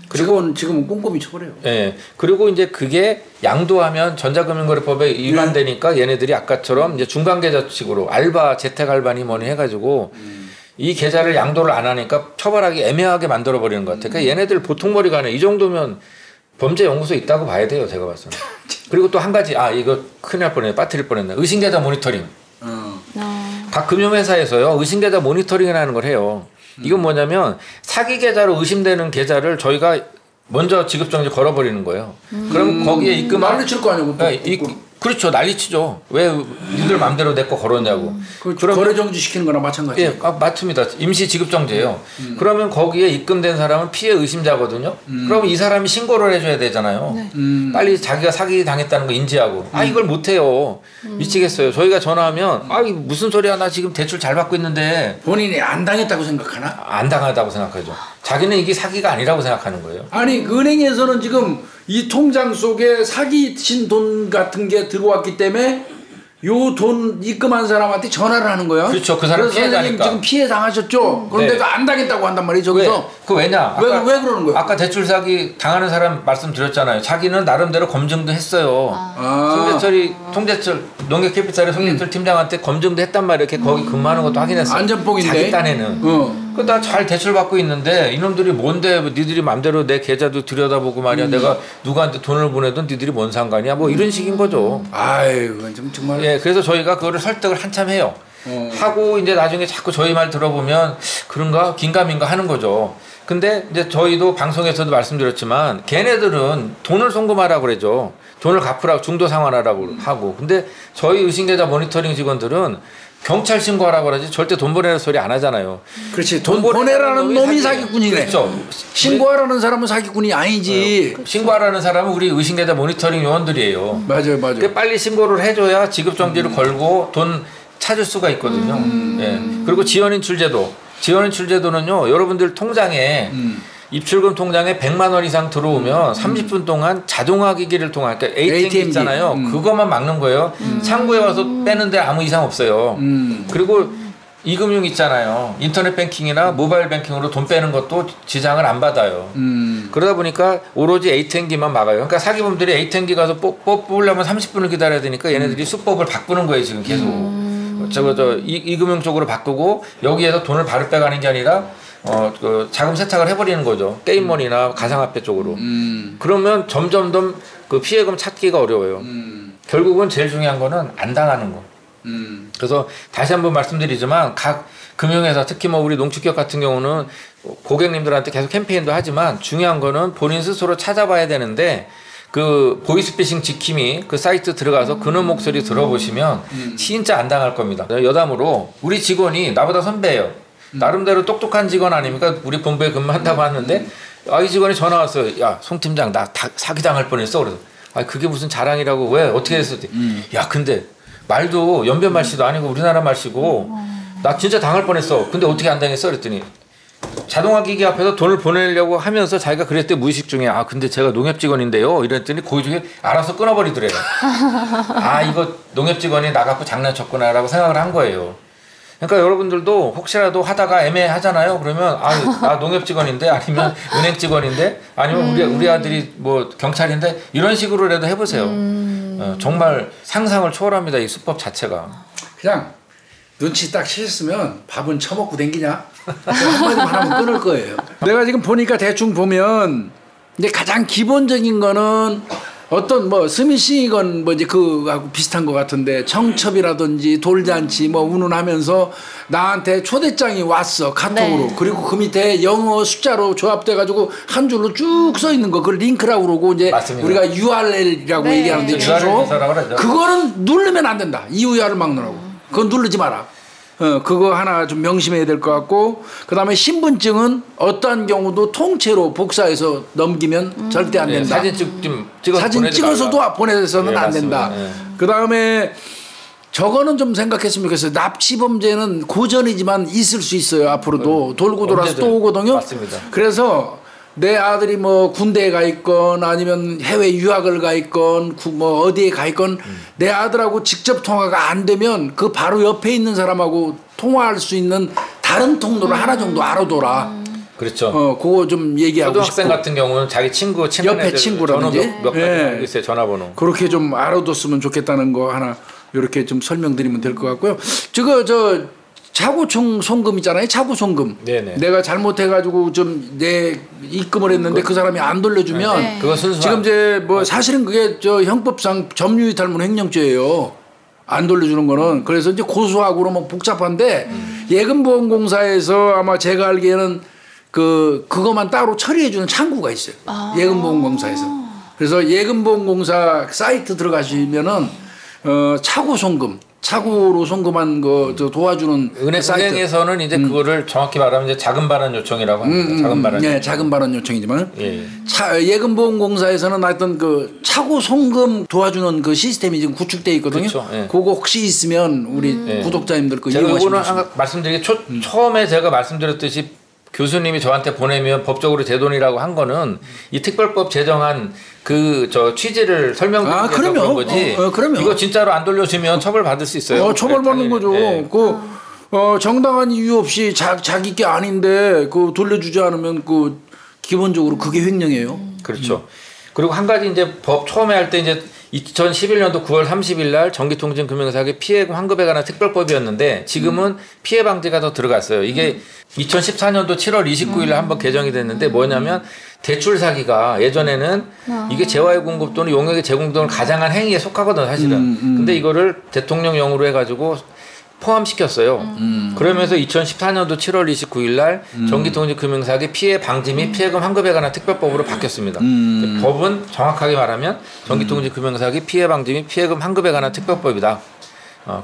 그리고 지금은 꼼꼼히 처벌해요. 예. 그리고 이제 그게 양도하면 전자금융거래법에 위반되니까 얘네들이 아까처럼 이제 중간계좌식으로 알바, 재택 알바니 뭐니 해가지고 이 계좌를 양도를 안 하니까 처벌하기 애매하게 만들어 버리는 것 같아요. 그러니까 얘네들 보통 머리가 아니에요. 이 정도면 범죄 연구소에 있다고 봐야 돼요. 제가 봤을 때. 그리고 또 한 가지 이거 큰일 날 뻔했네. 빠뜨릴 뻔했네. 의심계좌 모니터링. 각 금융회사에서요 의심계좌 모니터링이라는 걸 해요. 이건 뭐냐면 사기 계좌로 의심되는 계좌를 저희가 먼저 지급정지 걸어버리는 거예요. 그럼 거기에 입금한 난리칠 거 아니고. 그렇죠. 난리치죠. 왜 니들 맘대로 내 거 걸었냐고. 그럼 거래정지 시키는 거나 마찬가지예요. 예, 맞습니다. 임시 지급정지예요. 그러면 거기에 입금된 사람은 피해 의심자거든요. 그럼 이 사람이 신고를 해줘야 되잖아요. 빨리 자기가 사기 당했다는 거 인지하고. 이걸 못해요. 미치겠어요. 저희가 전화하면 무슨 소리야. 나 지금 대출 잘 받고 있는데. 본인이 안 당했다고 생각하나? 안 당하다고 생각하죠. 자기는 이게 사기가 아니라고 생각하는 거예요. 아니 은행에서는 지금 이 통장 속에 사기친 돈 같은 게 들어왔기 때문에 요 돈 입금한 사람한테 전화를 하는 거야. 그렇죠. 그 사람 피해자니까. 지금 피해 당하셨죠. 그런데 네. 안 당했다고 한단 말이에요. 저기서. 왜냐? 왜 그러는 거야? 아까 대출 사기 당하는 사람 말씀드렸잖아요. 자기는 나름대로 검증도 했어요. 송재철 농협캐피탈의 송재철 팀장한테 검증도 했단 말이에요. 거기 근무하는 것도 확인했어요. 안전뽕인데. 자기 딴에는. 나 잘 대출 받고 있는데 이놈들이 뭔데 니들이 맘대로 내 계좌도 들여다보고 말이야. 내가 누구한테 돈을 보내든 니들이 뭔 상관이야. 뭐 이런 식인 거죠. 아유, 정말. 예, 그래서 저희가 그거를 설득을 한참 해요. 하고 이제 나중에 자꾸 저희 말 들어보면 그런가 긴가민가 하는 거죠. 근데 이제 저희도 방송에서도 말씀드렸지만 걔네들은 돈을 송금하라고 그러죠. 돈을 갚으라고 중도 상환하라고 하고. 근데 저희 의심계좌 모니터링 직원들은 경찰 신고하라고 그러지 절대 돈 보내는 소리 안 하잖아요. 그렇지. 돈 보내라는 놈이 사기꾼이네. 그렇죠. 신고하라는 사람은 사기꾼이 아니지. 신고하라는 사람은 우리 의심계좌 모니터링 요원들이에요. 맞아요. 그러니까 빨리 신고를 해줘야 지급정지를 걸고 돈 찾을 수가 있거든요. 예. 그리고 지연인출제도는요. 여러분들 통장에 입출금 통장에 100만 원 이상 들어오면 30분 동안 자동화 기기를 통한 그러니까 ATM 있잖아요. 그것만 막는 거예요. 창구에 와서 빼는데 아무 이상 없어요. 그리고 이금융 있잖아요. 인터넷 뱅킹이나 모바일 뱅킹으로 돈 빼는 것도 지장을 안 받아요. 그러다 보니까 오로지 ATM기만 막아요. 그러니까 사기범들이 ATM기 가서 뽑으려면 30분을 기다려야 되니까 얘네들이 수법을 바꾸는 거예요. 지금 계속. 이금융 쪽으로 바꾸고 여기에서 돈을 바로 빼가는 게 아니라 그 자금 세탁을 해버리는 거죠. 게임머니나 가상화폐 쪽으로. 그러면 점점점 그 피해금 찾기가 어려워요. 결국은 제일 중요한 거는 안 당하는 거. 그래서 다시 한번 말씀드리지만 각 금융회사 특히 뭐 우리 농축기업 같은 경우는 고객님들한테 계속 캠페인도 하지만 중요한 거는 본인 스스로 찾아봐야 되는데 그 보이스피싱 지킴이 그 사이트 들어가서 그놈 목소리 들어보시면 진짜 안 당할 겁니다. 여담으로 우리 직원이 나보다 선배예요. 나름대로 똑똑한 직원 아닙니까? 우리 본부에 근무한다고 하는데 이 직원이 전화 왔어요. 야, 송 팀장 나 사기당할 뻔했어. 그래서 그게 무슨 자랑이라고 왜 어떻게 됐을 때 야 근데 말도 연변 말씨도 아니고 우리나라 말씨고 나 진짜 당할 뻔했어. 근데 어떻게 안 당했어? 그랬더니 자동화 기기 앞에서 돈을 보내려고 하면서 자기가 그랬더니 무의식 중에 아 근데 제가 농협 직원인데요. 이랬더니 그 중에 알아서 끊어버리더래요. 아 이거 농협 직원이 나 갖고 장난쳤구나라고 생각을 한 거예요. 그러니까 여러분들도 혹시라도 하다가 애매하잖아요. 그러면 나 농협 직원인데 아니면 은행 직원인데 아니면 우리 아들이 뭐 경찰인데 이런 식으로라도 해보세요. 정말 상상을 초월합니다. 이 수법 자체가. 그냥 눈치 딱 채셨으면 밥은 처먹고 댕기냐? 한마디만 하면 끊을 거예요. 내가 지금 보니까 대충 보면 이제 가장 기본적인 거는 어떤 뭐 스미싱이건 뭐 이제 그하고 비슷한 것 같은데 청첩이라든지 돌잔치 뭐 운운하면서 나한테 초대장이 왔어 카톡으로. 네. 그리고 그 밑에 영어 숫자로 조합돼 가지고 한 줄로 쭉 써 있는 거 그걸 링크라고 그러고 이제 맞습니다. 우리가 URL이라고 네. 얘기하는데 URL 주소 비서라고 그러죠. 그거는 누르면 안 된다. 이유야를 막느라고. 그건 누르지 마라. 그거 하나 좀 명심해야 될 것 같고, 그 다음에 신분증은 어떠한 경우도 통째로 복사해서 넘기면 절대 안 된다. 사진 찍어서 사진 찍어서도 보내서는 안 된다. 그 다음에 저거는 좀 생각했으면 좋겠어요. 납치 범죄는 고전이지만 있을 수 있어요. 앞으로도 돌고 돌아서 언제든. 또 오거든요. 맞습니다. 그래서 내 아들이 뭐 군대에 가 있건 아니면 해외 유학을 가 있건 뭐 어디에 가 있건 내 아들하고 직접 통화가 안 되면 그 바로 옆에 있는 사람하고 통화할 수 있는 다른 통로를 하나 정도 알아둬라. 그렇죠. 그거 좀 얘기하고 초등학생 싶고. 같은 경우는 자기 친구 친한 옆에 애들 친구라든지. 몇 가지 예. 알고 있어요. 전화번호. 그렇게 좀 알아뒀으면 좋겠다는 거 하나 이렇게 좀 설명드리면 될 것 같고요. 저 차고총 송금 있잖아요. 차고 송금. 네네. 내가 잘못해가지고 좀 내 입금을 했는데 그 사람이 안 돌려주면 네. 그거 순수한. 지금 이제 뭐 사실은 그게 저 형법상 점유이탈물 횡령죄예요. 안 돌려주는 거는. 그래서 이제 고소하고 그러면 복잡한데 예금보험공사에서 아마 제가 알기에는 그거만 따로 처리해주는 창구가 있어요. 예금보험공사에서. 그래서 예금보험공사 사이트 들어가시면은 차고 송금. 차고로 송금한 거 도와주는 사이트. 은행에서는 이제 그거를 정확히 말하면 이제 작은 발언 요청이라고 합니다. 작은 발언. 네, 작은 발언 요청이지만 예. 예금보험공사에서는 하여튼 그 차고 송금 도와주는 그 시스템이 지금 구축돼 있거든요. 그렇죠. 예. 그거 혹시 있으면 우리 구독자님들 그 제가 이용하시면 이거는 좋습니다. 말씀드리기 처음에 제가 말씀드렸듯이 교수님이 저한테 보내면 법적으로 제 돈이라고 한 거는 이 특별법 제정한 취지를 설명드리려고 그럼요. 그런 거지. 그럼요. 이거 진짜로 안 돌려주면 처벌 받을 수 있어요. 처벌받는 거죠. 예. 정당한 이유 없이 자기 게 아닌데 그 돌려주지 않으면 그 기본적으로 그게 횡령이에요. 그렇죠. 그리고 한 가지 이제 법 처음에 할 때 이제 2011년도 9월 30일 날 전기통신금융사기 피해금 환급에 관한 특별법이었는데 지금은 피해 방지가 더 들어갔어요. 이게 2014년도 7월 29일 날 한번 개정이 됐는데 뭐냐면 대출 사기가 예전에는 이게 재화의 공급 또는 용역의 제공 등을 가장한 행위에 속하거든 사실은. 근데 이거를 대통령령으로 해가지고 포함시켰어요. 그러면서 2014년도 7월 29일 날 전기통신금융사기 피해 방지 및 피해금 환급에 관한 특별법으로 바뀌었습니다. 법은 정확하게 말하면 전기통신금융사기 피해 방지 및 피해금 환급에 관한 특별법이다.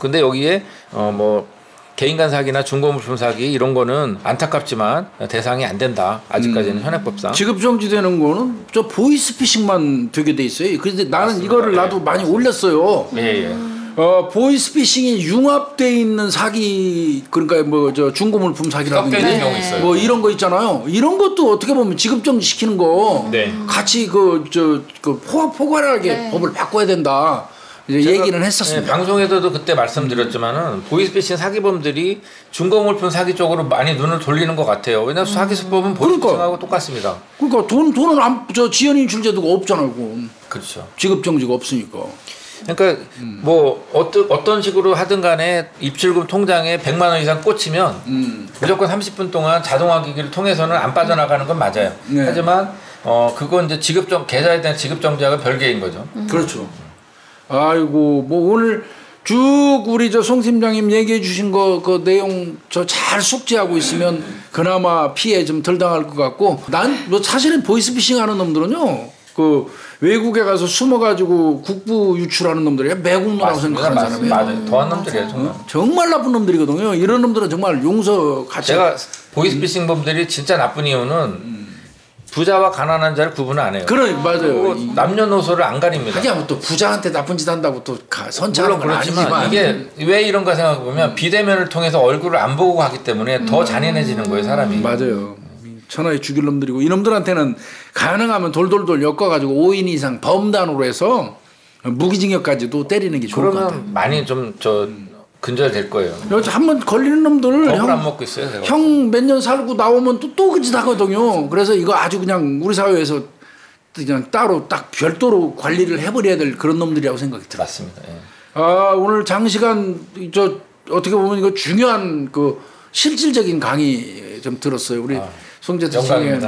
근데 여기에 뭐 개인간 사기나 중고물품 사기 이런 거는 안타깝지만 대상이 안 된다. 아직까지는 현행법상. 지급정지되는 거는 저 보이스피싱만 되게 돼 있어요. 그런데 나는 맞습니다. 이거를 예. 나도 많이 올렸어요. 예. 보이스피싱이 융합돼 있는 사기, 그러니까 뭐 저 중고물품 사기라든지 섞여 있는 경우 있어요. 뭐 이런 거 있잖아요. 이런 것도 어떻게 보면 지급정지 시키는 거 네. 같이 포괄하게 법을 바꿔야 된다. 이제 얘기는 했었습니다. 방송에서도 그때 말씀드렸지만은 보이스피싱 사기범들이 중고물품 사기 쪽으로 많이 눈을 돌리는 것 같아요. 왜냐하면 사기 수법은 보이스피싱하고 똑같습니다. 그러니까 돈은 지연인 줄제도가 없잖아요. 그건. 그렇죠. 지급정지가 없으니까. 그러니까 뭐 어떤 식으로 하든 간에 입출금 통장에 100만 원 이상 꽂히면 무조건 30분 동안 자동화 기기를 통해서는 안 빠져나가는 건 맞아요. 네. 하지만 그건 이제 계좌에 대한 지급정지하고 별개인 거죠. 그렇죠. 아이고 뭐 오늘 쭉 우리 송 팀장님 얘기해 주신 거 그 내용 저 잘 숙지하고 있으면 그나마 피해 좀 덜 당할 것 같고, 난 뭐 사실은 보이스피싱 하는 놈들은요 그 외국에 가서 숨어가지고 국부 유출하는 놈들이야 매국노라고 생각하는 사람이에요. 맞아요. 더한 놈들이에요 정말. 정말 나쁜 놈들이거든요. 이런 놈들은 정말 용서 같이. 제가 보이스피싱 범들이 진짜 나쁜 이유는 부자와 가난한 자를 구분 안 해요. 그러니까 맞아요. 남녀노소를 안 가립니다. 하긴 또 부자한테 나쁜 짓 한다고 또 선처하는 건 아니지만 이게 왜 이런가 생각해 보면 비대면을 통해서 얼굴을 안 보고 가기 때문에 더 잔인해지는 거예요, 사람이. 맞아요. 천하의 죽일 놈들이고 이놈들한테는 가능하면 돌돌돌 엮어가지고 5인 이상 범단으로 해서 무기징역까지도 때리는 게 좋을 것 같아요. 그러면 많이 좀 근절될 거예요. 한번 걸리는 놈들 겁을 안 먹고 있어요. 제가. 형 몇 년 살고 나오면 또 그 짓 하거든요. 그래서 이거 아주 그냥 우리 사회에서 그냥 따로 딱 별도로 관리를 해버려야 될 그런 놈들이라고 생각이 들어요. 맞습니다. 예. 아 오늘 장시간 어떻게 보면 이거 중요한 그 실질적인 강의 좀 들었어요. 우리 송재태 영광입니다.